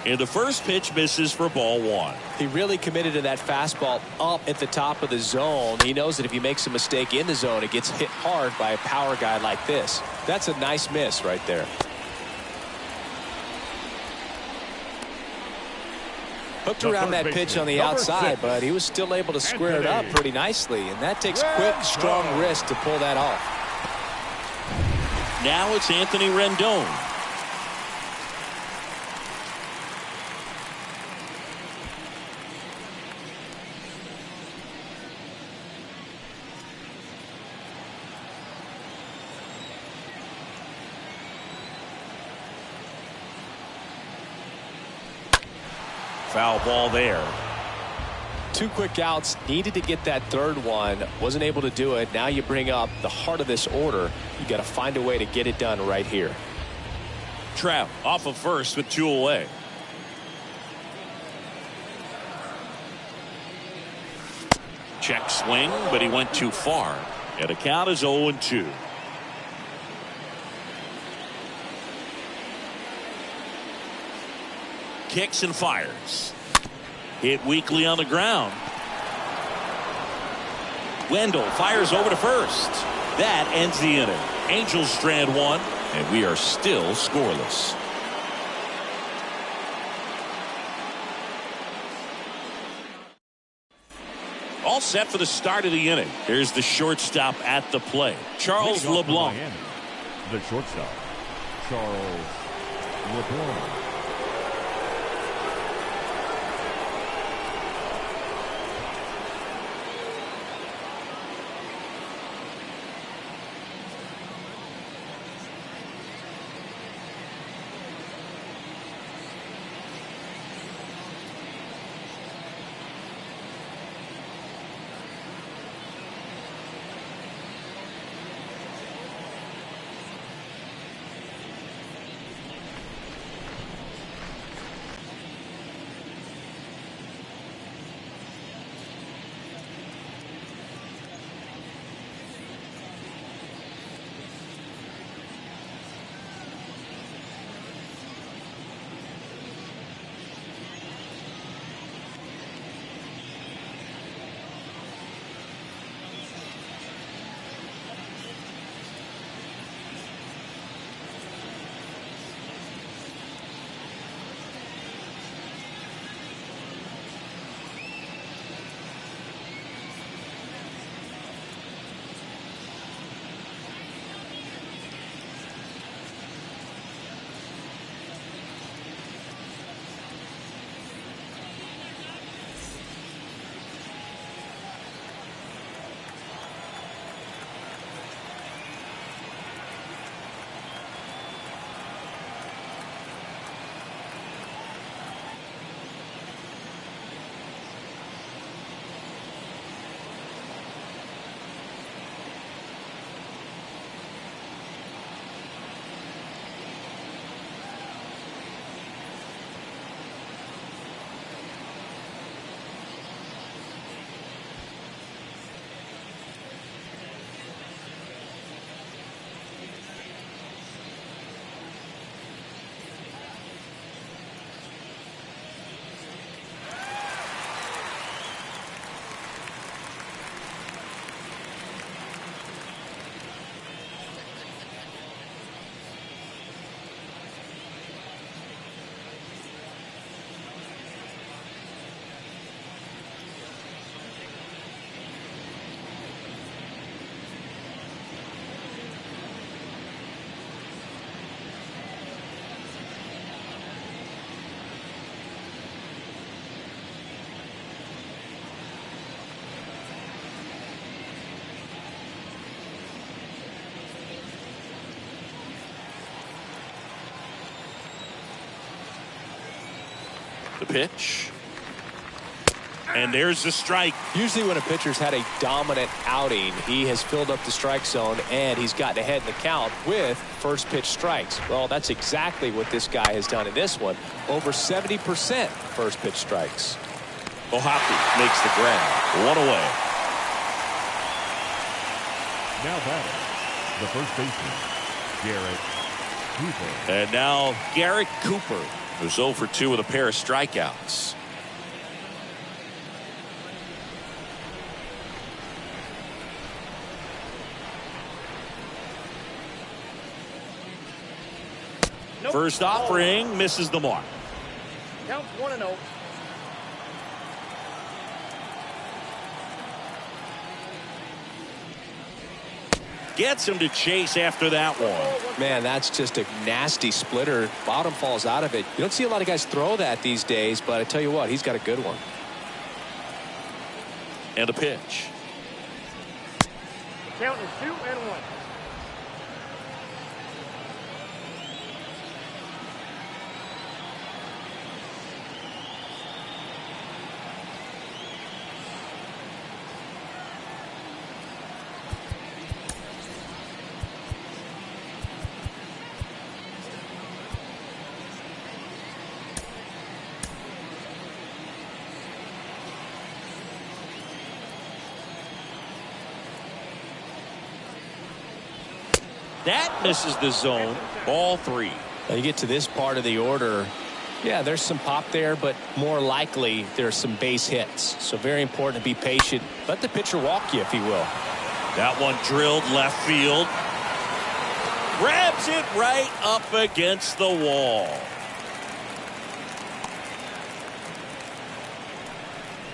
And the first pitch misses for ball 1. He really committed to that fastball up at the top of the zone. He knows that if he makes a mistake in the zone, it gets hit hard by a power guy like this. That's a nice miss right there. Hooked around that pitch on the outside, but he was still able to square it up pretty nicely. And that takes quick, strong wrist to pull that off. Now it's Anthony Rendon. Foul ball there. 2 quick outs, needed to get that third one, wasn't able to do it. Now you bring up the heart of this order. You got to find a way to get it done right here. Trout off of first with 2 away. Check swing, but he went too far. And the count is 0-2. Kicks and fires. Hit weakly on the ground. Wendell fires over to first. That ends the inning. Angels strand 1, and we are still scoreless. All set for the start of the inning. Here's the shortstop at the plate, Charles LeBlanc. The shortstop, Charles LeBlanc. The pitch. And there's the strike. Usually when a pitcher's had a dominant outing, he has filled up the strike zone and he's gotten ahead in the count with first pitch strikes. Well, that's exactly what this guy has done in this one. Over 70% first pitch strikes. Ohtani makes the grab. One away. Now batting, the first baseman, Garrett Cooper. And now Garrett Cooper, who's 0 for 2 with a pair of strikeouts. Nope. First offering misses the mark. Counts 1-0. Gets him to chase after that one. Man, that's just a nasty splitter. Bottom falls out of it. You don't see a lot of guys throw that these days, but I tell you what, he's got a good one. And a pitch. The count is 2-1. That misses the zone. Ball 3. Now you get to this part of the order. Yeah, there's some pop there, but more likely there's some base hits. So very important to be patient. Let the pitcher walk you, if he will. That one drilled left field. Grabs it right up against the wall.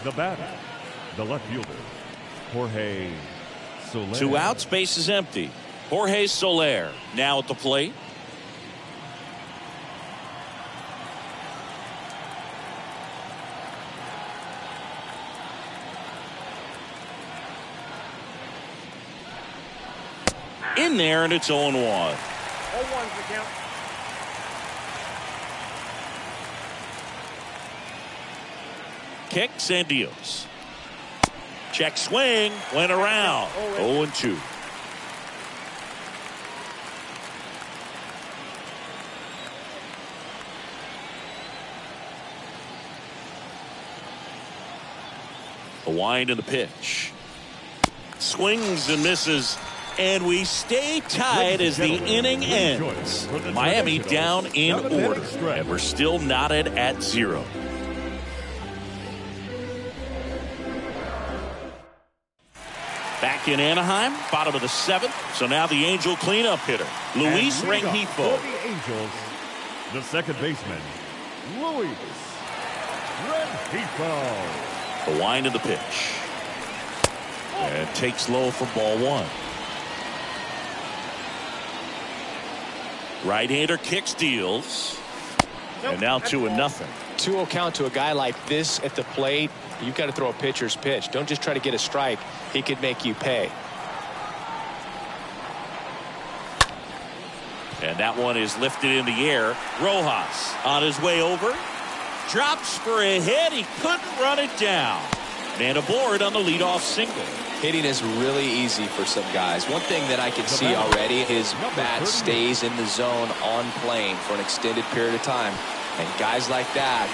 The batter, the left fielder, Jorge Soler. 2 outs, base is empty. Jorge Soler now at the plate. In there, and it's 0-1. 0-1's the count. Kicks and deals. Check swing. Went around. 0-2. A wind and a pitch. Swings and misses. And we stay tied as the inning ends. Miami down in order. And we're still knotted at 0. Back in Anaheim, bottom of the 7th. So now the Angel cleanup hitter, Luis Rengifo. For the Angels, the second baseman, Luis Rengifo. The wind of the pitch. And takes low for ball 1. Right-hander kicks, deals. And now 2-0. 2-0 count to a guy like this at the plate. You've got to throw a pitcher's pitch. Don't just try to get a strike. He could make you pay. And that one is lifted in the air. Rojas on his way over. Drops for a hit. He couldn't run it down. Man aboard on the leadoff single. Hitting is really easy for some guys. One thing that I can see already, his bat stays in the zone on plane for an extended period of time. And guys like that,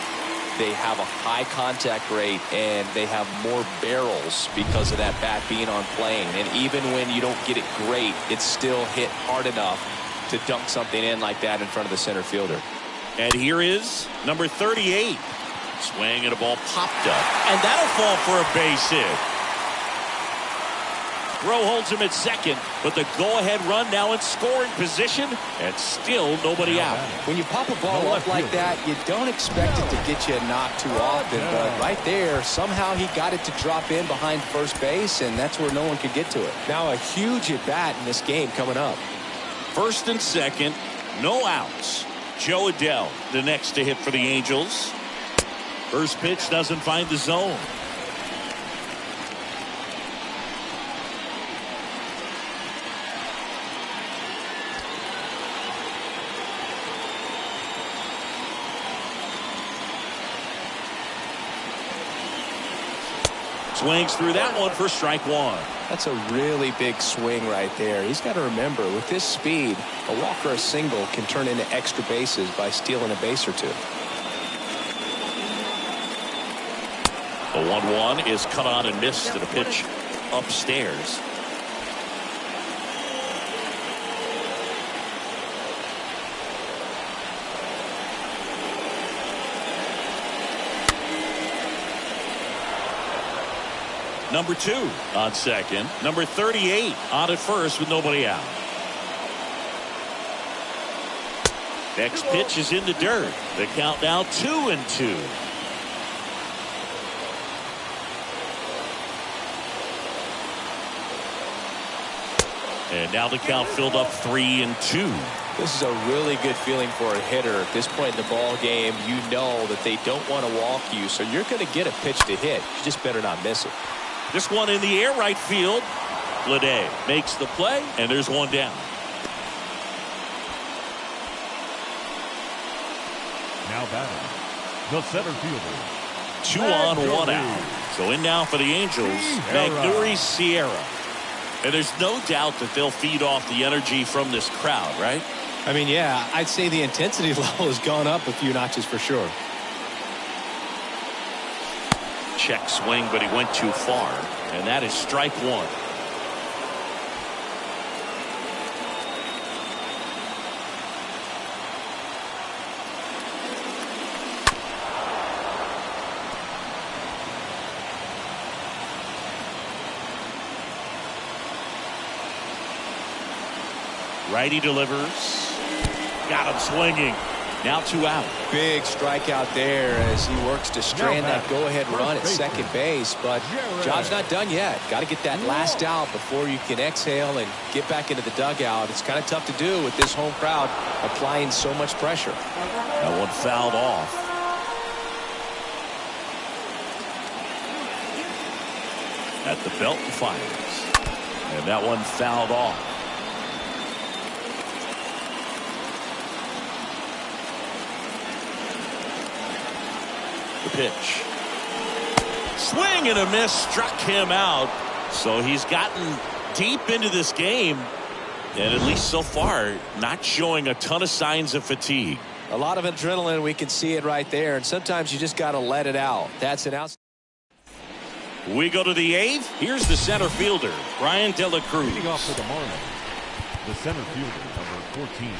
they have a high contact rate and they have more barrels because of that bat being on plane. And even when you don't get it great, it's still hit hard enough to dunk something in like that in front of the center fielder. And here is number 38. Swing and a ball popped up. And that'll fall for a base hit. Rowe holds him at second, but the go-ahead run now in scoring position, and still nobody out. When you pop a ball up like that, you don't expect it to get you a knock too often, but right there, somehow he got it to drop in behind first base, and that's where no one could get to it. Now a huge at-bat in this game coming up. First and second, no outs. Joe Adell, the next to hit for the Angels. First pitch doesn't find the zone. Swings through that one for strike one. That's a really big swing right there. He's got to remember, with this speed, a walk or a single can turn into extra bases by stealing a base or two. The 1-1 is cut on and missed to the pitch upstairs. Number 2 on second. Number 38 on at first with nobody out. Next pitch is in the dirt. The count now 2-2. And now the count filled up 3-2. This is a really good feeling for a hitter. At this point in the ball game, you know that they don't want to walk you, so you're going to get a pitch to hit. You just better not miss it. This one in the air, right field. Lede makes the play, and there's one down. Now batting, the center fielder. 2 on, 1 out. So in now for the Angels, Magneuris Sierra. And there's no doubt that they'll feed off the energy from this crowd, right? I mean, yeah, I'd say the intensity level has gone up a few notches for sure. Check swing, but he went too far. And that is strike one. Righty delivers. Got him swinging. Now 2 out. Big strikeout there as he works to strand that go-ahead run at second base. But job's not done yet. Got to get that last out before you can exhale and get back into the dugout. It's kind of tough to do with this home crowd applying so much pressure. That one fouled off. At the belt and fires. And that one fouled off. The pitch. Swing and a miss, struck him out. So he's gotten deep into this game, and at least so far not showing a ton of signs of fatigue. A lot of adrenaline, we can see it right there, and sometimes you just got to let it out. That's an out. We go to the 8th. Here's the center fielder, Brian De La Cruz. Leading off for the Marlins, the center fielder, number 14,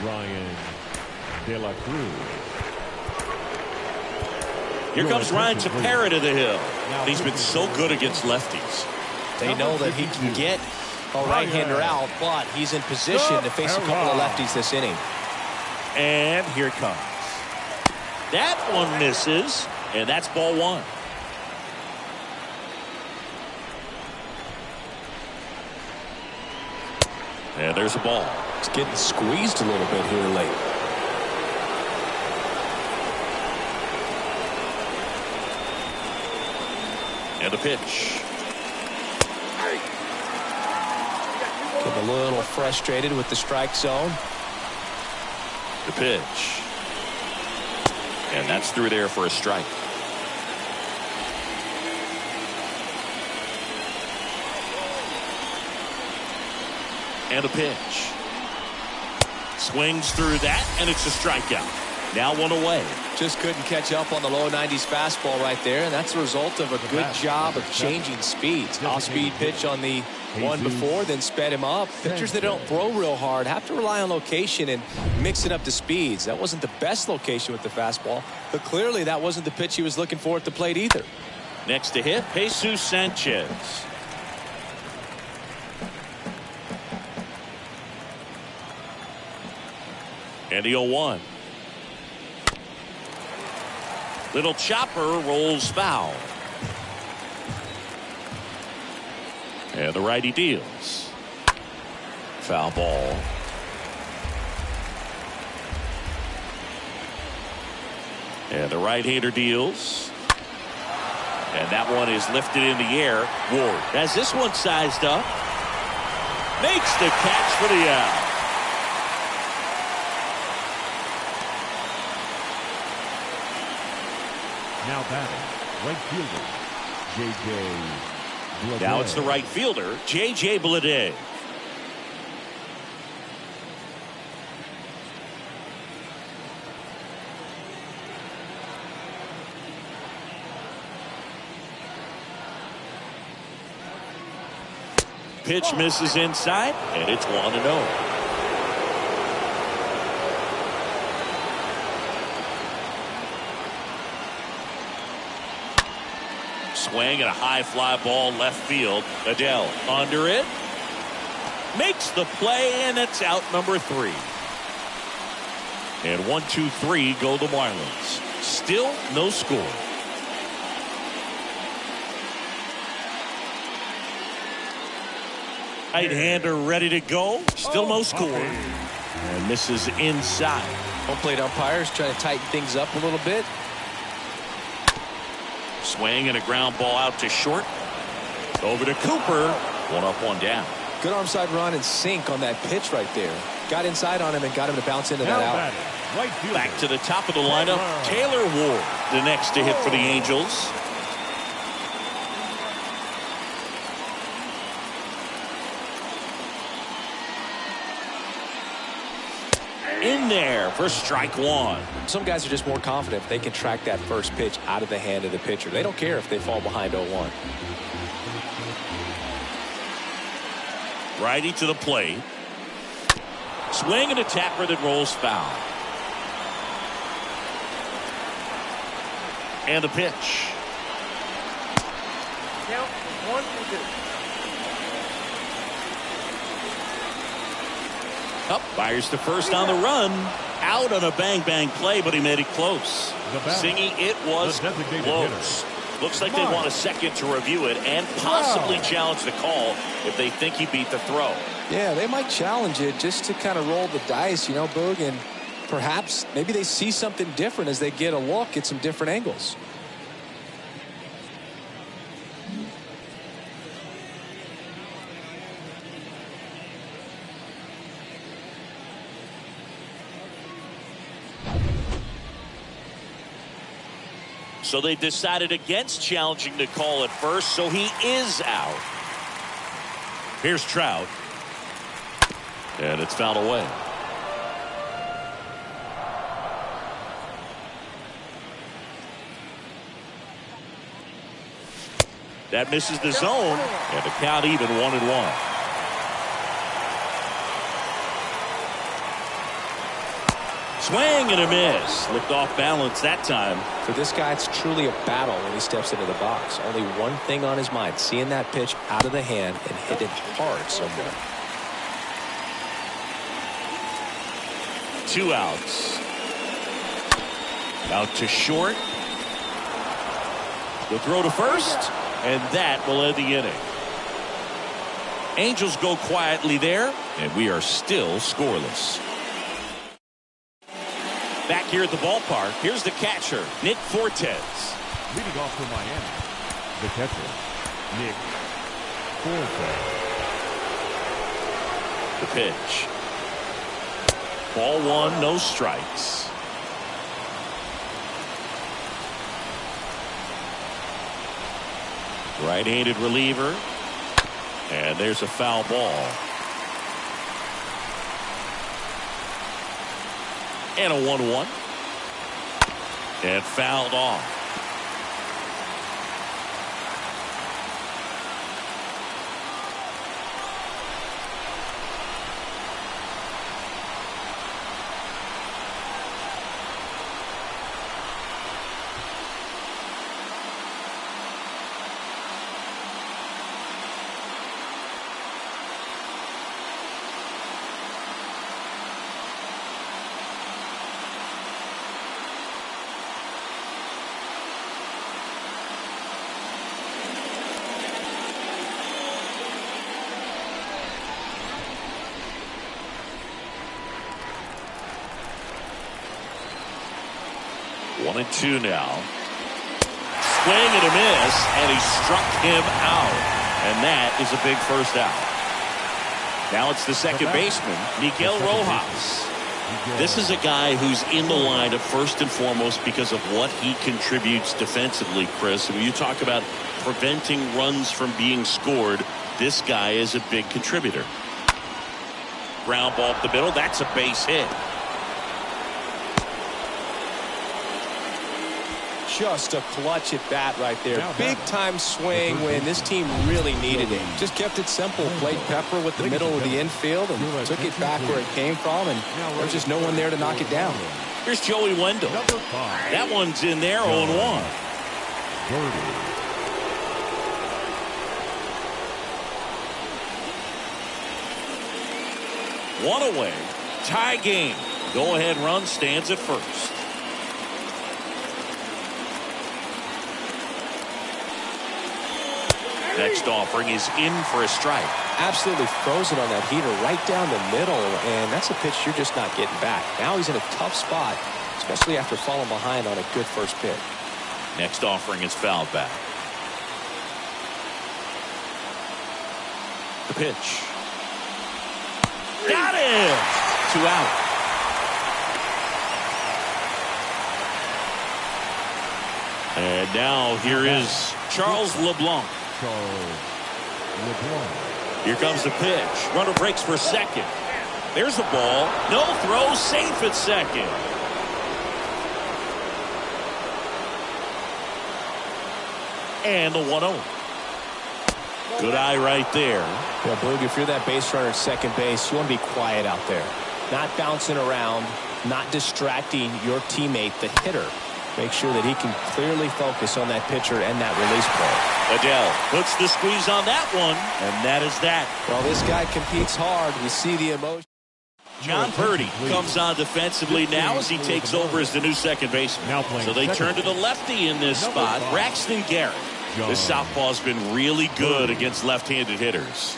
Brian De La Cruz. Here comes Ryan Tepera to the hill. He's been so good against lefties. They know that he can get a right-hander out, but he's in position to face a couple of lefties this inning. And here it comes. That one misses, and that's ball 1. And there's a ball. It's getting squeezed a little bit here late. And a pitch. Getting a little frustrated with the strike zone. The pitch. And that's through there for a strike. And a pitch. Swings through that, and it's a strikeout. Now 1 away. Just couldn't catch up on the low 90s fastball right there, and that's a result of a good job of changing speeds. Off-speed pitch on the one before, then sped him up. Pitchers that don't throw real hard have to rely on location and mix it up to speeds. That wasn't the best location with the fastball, but clearly that wasn't the pitch he was looking for at the plate either. Next to hit, Jesus Sanchez. And the 0-1. Little chopper rolls foul. And the righty deals. Foul ball. And the right-hander deals. And that one is lifted in the air. Ward has this one sized up. Makes the catch for the out. Now batting, right fielder, Now it's the right fielder, J.J. Bleday. Pitch misses inside, and it's 1-0. Swing and a high fly ball left field. Adele under it. Makes the play, and it's out number 3. And 1-2-3 go the Marlins. Still no score. Right-hander ready to go. Still no score. And misses inside. Home plate umpires trying to tighten things up a little bit. Swing and a ground ball out to short. Over to Cooper. 1 up, 1 down. Good arm side run and sink on that pitch right there. Got inside on him and got him to bounce into that out. Back to the top of the lineup. Taylor Ward, the next to hit for the Angels. In there for strike 1. Some guys are just more confident if they can track that first pitch out of the hand of the pitcher. They don't care if they fall behind 0-1. Righty to the plate. Swing and a tapper that rolls foul. And a pitch. Count 1-2. Up, fires to first on the run. Out on a bang-bang play, but he made it close. Singy, it was close. Looks like they want a second to review it and possibly challenge the call if they think he beat the throw. Yeah, they might challenge it just to kind of roll the dice, you know, Boog, and perhaps maybe they see something different as they get a look at some different angles. So they decided against challenging the call at first, so he is out. Here's Trout. And it's fouled away. That misses the zone, and the count even 1-1. Swing and a miss. Looked off balance that time. For this guy, it's truly a battle when he steps into the box. Only one thing on his mind, seeing that pitch out of the hand and hit it hard somewhere. 2 outs. Out to short. The throw to first, and that will end the inning. Angels go quietly there, and we are still scoreless. Back here at the ballpark, here's the catcher, Nick Fortes. Leading off for Miami, the catcher, Nick Fortes. The pitch. Ball 1, no strikes. Right-handed reliever. And there's a foul ball. And a 1-1. And fouled off. One and two now. Swing and a miss, and he struck him out. And that is a big first out. Now it's the second baseman, Miguel Rojas. This is a guy who's in the lineup first and foremost because of what he contributes defensively, Chris. When you talk about preventing runs from being scored, this guy is a big contributor. Ground ball up the middle. That's a base hit. Just a clutch at bat right there. Big time swing when this team really needed it. Just kept it simple. Played pepper with the middle of the infield and took it back where it came from, and there's just no one there to knock it down. Here's Joey Wendell. That one's in there, 0-1. One away. Tie game. Go-ahead run stands at first. Next offering is in for a strike. Absolutely frozen on that heater right down the middle, and that's a pitch you're just not getting back. Now he's in a tough spot, especially after falling behind on a good first pitch. Next offering is fouled back. The pitch. Got him! 2 out. And now here is Charles LeBlanc. Here comes the pitch. Runner breaks for second. There's the ball. No throw. Safe at second. And the 1-0. Good eye right there. Yeah, Boog, if you're that base runner at second base, you want to be quiet out there. Not bouncing around, not distracting your teammate, the hitter. Make sure that he can clearly focus on that pitcher and that release play. Adele puts the squeeze on that one, and that is that. Well, this guy competes hard. We see the emotion. John Purdy comes on defensively now as he takes over as the new second baseman. So they turn to the lefty in this spot, Braxton Garrett. This southpaw's been really good against left-handed hitters.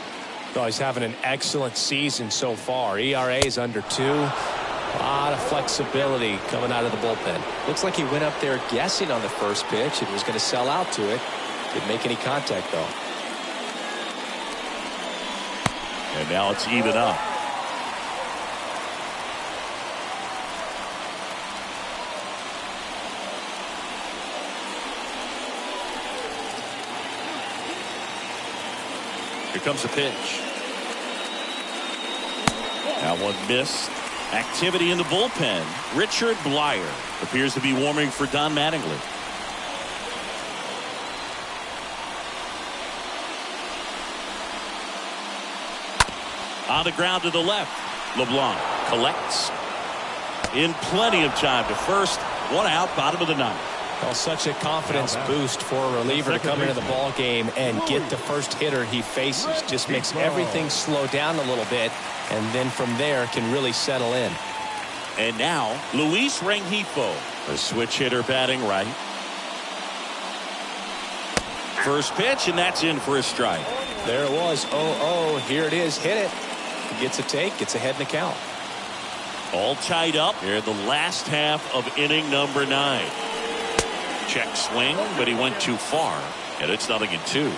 Oh, he's having an excellent season so far. ERA is under 2. A lot of flexibility coming out of the bullpen. Looks like he went up there guessing on the first pitch and was going to sell out to it. Didn't make any contact, though. And now it's even up. Here comes the pitch. That one missed. Activity in the bullpen. Richard Blyer appears to be warming for Don Mattingly. On the ground to the left. LeBlanc collects. In plenty of time to first. 1 out, bottom of the 9th. Well, such a confidence boost for a reliever to come into the ball game and get the first hitter he faces. Just makes everything slow down a little bit, and then from there can really settle in. And now Luis Rengifo, a switch hitter batting right. First pitch, and that's in for a strike. There it was. 0-0. Here it is. Hit it. He gets a take. Gets ahead in the count. All tied up here in the last half of inning number 9. Check swing, but he went too far, and it's 0-2.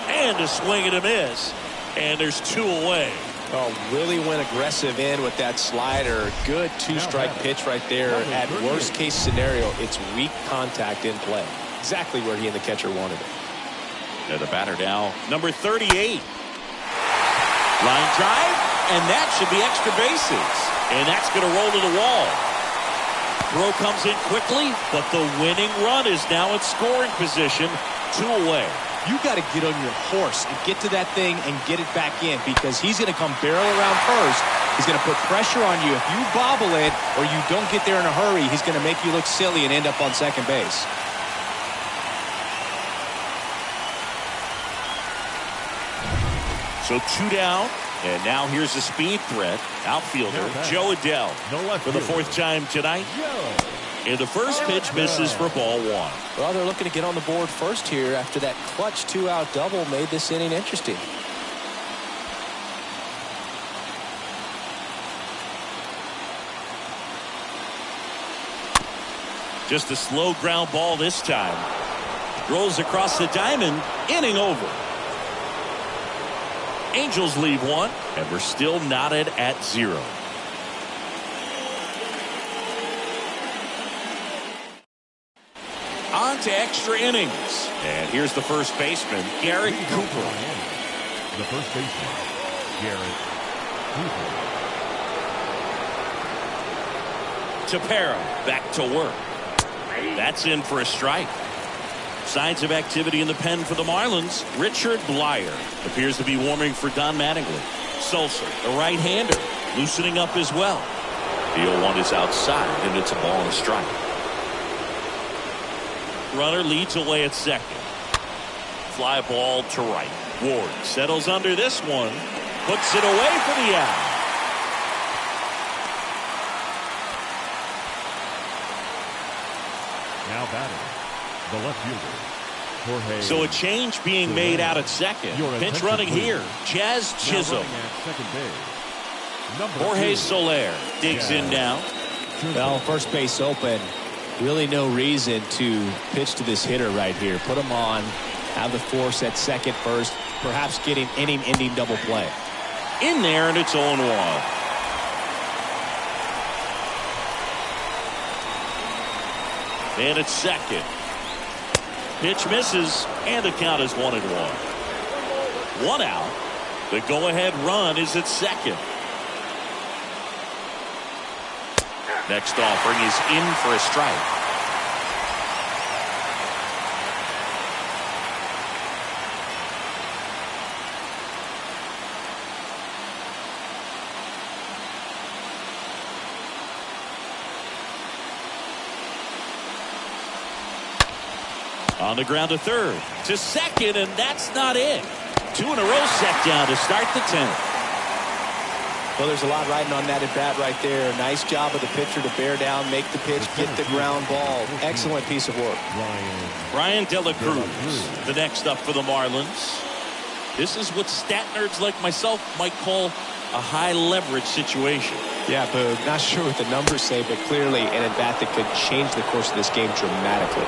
And a swing and a miss, and there's 2 away. Oh, really went aggressive in with that slider. Good 2-strike pitch right there. At worst case scenario, it's weak contact in play. Exactly where he and the catcher wanted it. And the batter now, number 38. Line drive, and that should be extra bases. And that's going to roll to the wall. Throw comes in quickly, but the winning run is now in scoring position. 2 away. You got to get on your horse and get to that thing and get it back in, because he's going to come barrel around first. He's going to put pressure on you. If you bobble it or you don't get there in a hurry, he's going to make you look silly and end up on second base. So 2 down, and now here's the speed threat. Outfielder Joe Adele for the 4th time tonight. And the first pitch misses for ball 1. Well, they're looking to get on the board first here after that clutch 2-out double made this inning interesting. Just a slow ground ball this time. Rolls across the diamond. Inning over. Angels leave one, and we're still knotted at 0. On to extra innings. And here's the first baseman, Garrett Cooper. The first baseman, Garrett Cooper. Tepera back to work. That's in for a strike. Signs of activity in the pen for the Marlins. Richard Blyer appears to be warming for Don Mattingly. Sosa, the right-hander, loosening up as well. The 0-1 is outside, and it's a ball and a strike. Runner leads away at second. Fly ball to right. Ward settles under this one. Puts it away for the out. Now batting, the left fielder, Jorge. So a change being made out at second. Pinch running here. Jazz Chisholm. Jorge Soler digs in now. Well, first base open. Really no reason to pitch to this hitter right here. Put him on. Have the force at second first. Perhaps getting inning-ending double play. In there, and it's 0-1. And it's second. Pitch misses, and the count is 1-1. 1 out. The go-ahead run is at second. Next offering is in for a strike. On the ground to third, to second, and that's not it. 2 in a row set down to start the 10th. Well, there's a lot riding on that at bat right there. Nice job of the pitcher to bear down, make the pitch, get the ground ball. Excellent piece of work. Brian De La Cruz, the next up for the Marlins. This is what stat nerds like myself might call a high leverage situation. Yeah, but not sure what the numbers say, but clearly an at bat that could change the course of this game dramatically.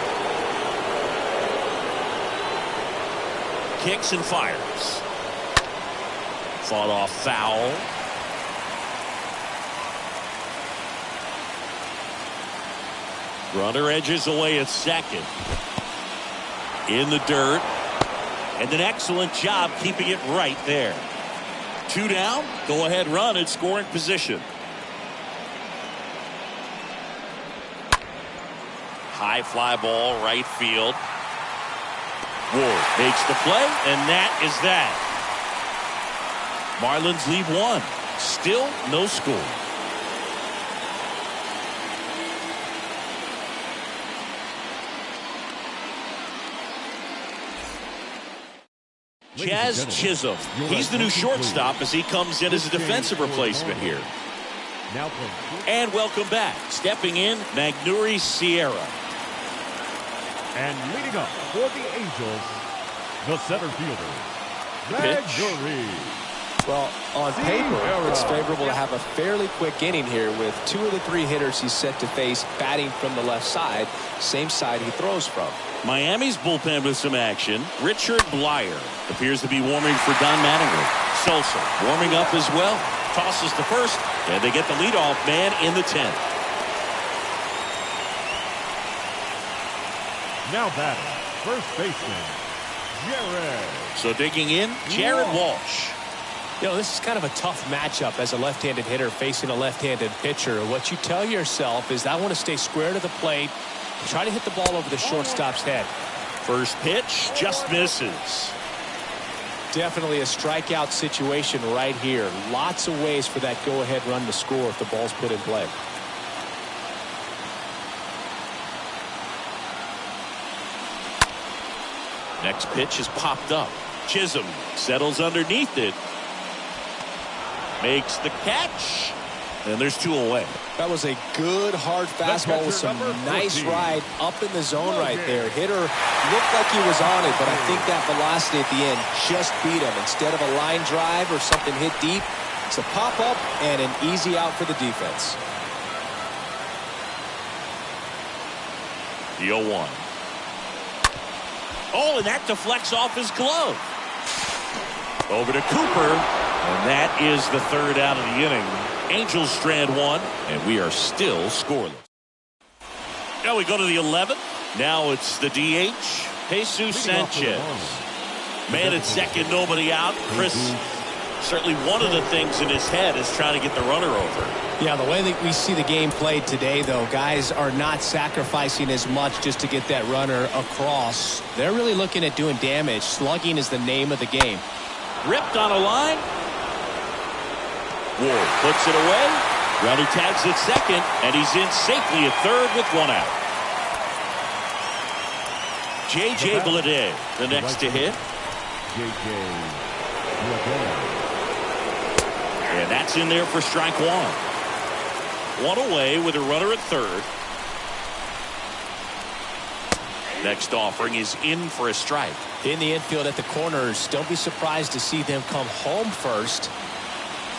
Kicks and fires. Fought off foul. Runner edges away at second. In the dirt. And an excellent job keeping it right there. 2 down. Go ahead run in scoring position. High fly ball right field. Ward makes the play, and that is that. Marlins lead 1. Still no score. Jazz Chisholm. He's the new shortstop as he comes in as a defensive replacement here. And welcome back. Stepping in, Magneuris Sierra. And leading up for the Angels, the center fielder, Magneuris. Well, on paper, it's favorable to have a fairly quick inning here with 2 of the 3 hitters he's set to face batting from the left side, same side he throws from. Miami's bullpen with some action. Richard Blyer appears to be warming for Don Mattingly. Sosa warming up as well. Tosses to first, and they get the leadoff man in the 10th. Now batting, first baseman, Jared. So digging in, Jared Walsh. You know, this is kind of a tough matchup as a left-handed hitter facing a left-handed pitcher. What you tell yourself is I want to stay square to the plate, try to hit the ball over the shortstop's head. First pitch just misses. Definitely a strikeout situation right here. Lots of ways for that go-ahead run to score if the ball's put in play. Next pitch is popped up. Chisholm settles underneath it. Makes the catch. And there's 2 away. That was a good hard fastball with some nice ride up in the zone right there. Hitter looked like he was on it, but I think that velocity at the end just beat him. Instead of a line drive or something hit deep, it's a pop-up and an easy out for the defense. The 0-1. Oh, and that deflects off his glove. Over to Cooper, and that is the third out of the inning. Angels strand one, and we are still scoreless. Now we go to the 11th. Now it's the DH, Jesus Sanchez. Man at second, nobody out. Chris, certainly one of the things in his head is trying to get the runner over. Yeah, the way that we see the game played today, though, guys are not sacrificing as much just to get that runner across. They're really looking at doing damage. Slugging is the name of the game. Ripped on a line. Ward puts it away. Runner tags at second, and he's in safely at third with one out. J.J. Bleday, the next to hit. And that's in there for strike one. One away with a runner at third. Next offering is in for a strike. In the infield at the corners, don't be surprised to see them come home first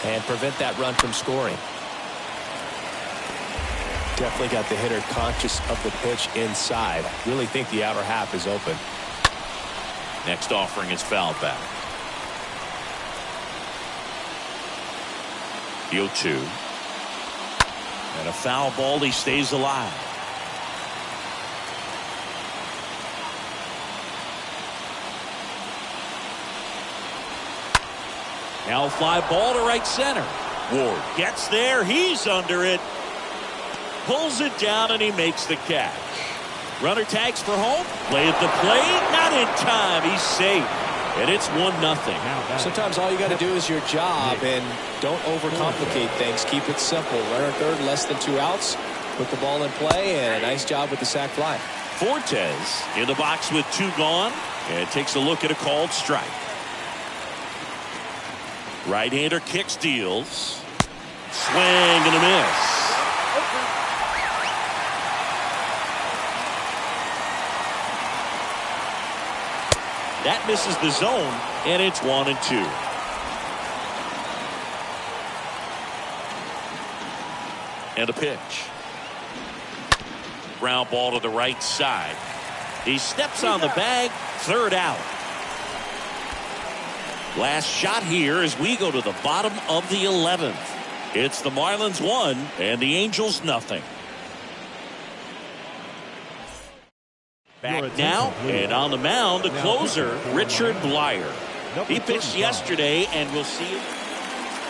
and prevent that run from scoring. Definitely got the hitter conscious of the pitch inside. Really think the outer half is open. Next offering is fouled back. The 0-2. And a foul ball. He stays alive. Now fly ball to right center. Ward gets there. He's under it. Pulls it down and he makes the catch. Runner tags for home. Play at the plate. Not in time. He's safe. And it's 1-0. Sometimes all you got to do is your job and don't overcomplicate things. Keep it simple. Runner third, less than 2 outs. Put the ball in play, and a nice job with the sac fly. Fortes in the box with 2 gone and takes a look at a called strike. Right-hander kicks, deals. Swing and a miss. That misses the zone, and it's 1-2. And a pitch. Ground ball to the right side. He steps on the bag, third out. Last shot here as we go to the bottom of the 11th. It's the Marlins 1 and the Angels nothing. Back now, and on the mound, the closer, Richard Blyer. He pitched yesterday, and we'll see him.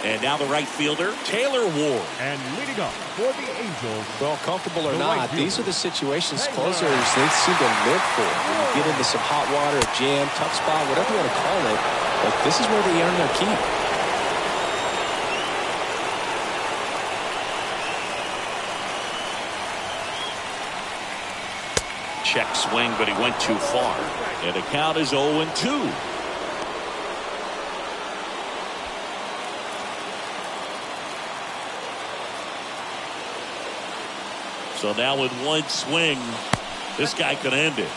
And now the right fielder, Taylor Ward. And leading up for the Angels. Well, comfortable or not, these are the situations closers they seem to live for. When you get into some hot water, jam, tough spot, whatever you want to call it, but this is where they earn their keep. Check swing, but he went too far. And the count is 0-2. So now with one swing, this guy could end it.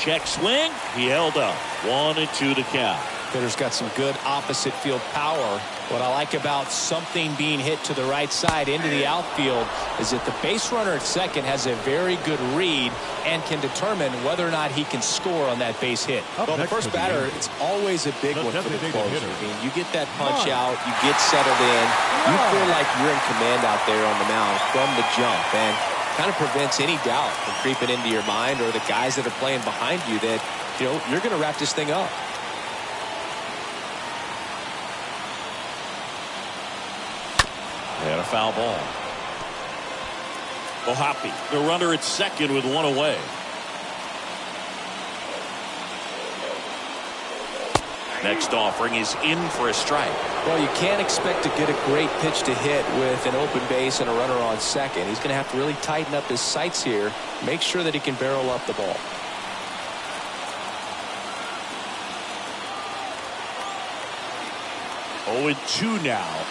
Check swing, he held up. 1-2 to count. Hitter's got some good opposite field power. What I like about something being hit to the right side into the outfield is that the base runner at second has a very good read and can determine whether or not he can score on that base hit. Well, the first batter, it's always a big one for the closer. I mean, you get that punch out, you get settled in, you feel like you're in command out there on the mound from the jump, and kind of prevents any doubt from creeping into your mind or the guys that are playing behind you that, you know, you're going to wrap this thing up. And a foul ball. Ohtani, the runner at second with one away. Next offering is in for a strike. Well, you can't expect to get a great pitch to hit with an open base and a runner on second. He's going to have to really tighten up his sights here, make sure that he can barrel up the ball. Oh, 2 now.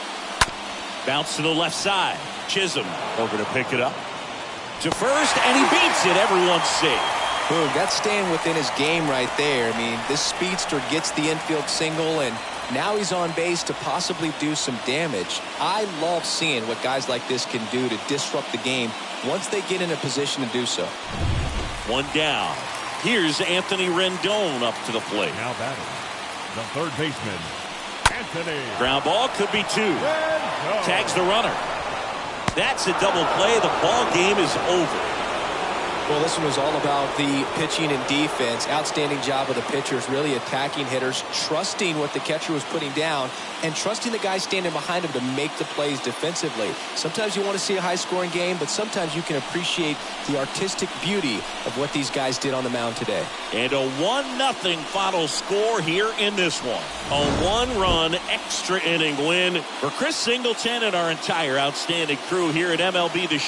Bounce to the left side. Chisholm over to pick it up. To first, and he beats it. Everyone's safe. Boom, that's staying within his game right there. I mean, this speedster gets the infield single, and now he's on base to possibly do some damage. I love seeing what guys like this can do to disrupt the game once they get in a position to do so. 1 down. Here's Anthony Rendon up to the plate. Now batting, the third baseman, Anthony. Ground ball, could be 2. Rendon. Tags the runner. That's a double play. The ball game is over. Well, this one was all about the pitching and defense. Outstanding job of the pitchers, really attacking hitters, trusting what the catcher was putting down, and trusting the guy standing behind him to make the plays defensively. Sometimes you want to see a high-scoring game, but sometimes you can appreciate the artistic beauty of what these guys did on the mound today. And a 1-0 final score here in this one. A 1-run extra inning win for Chris Singleton and our entire outstanding crew here at MLB The Show.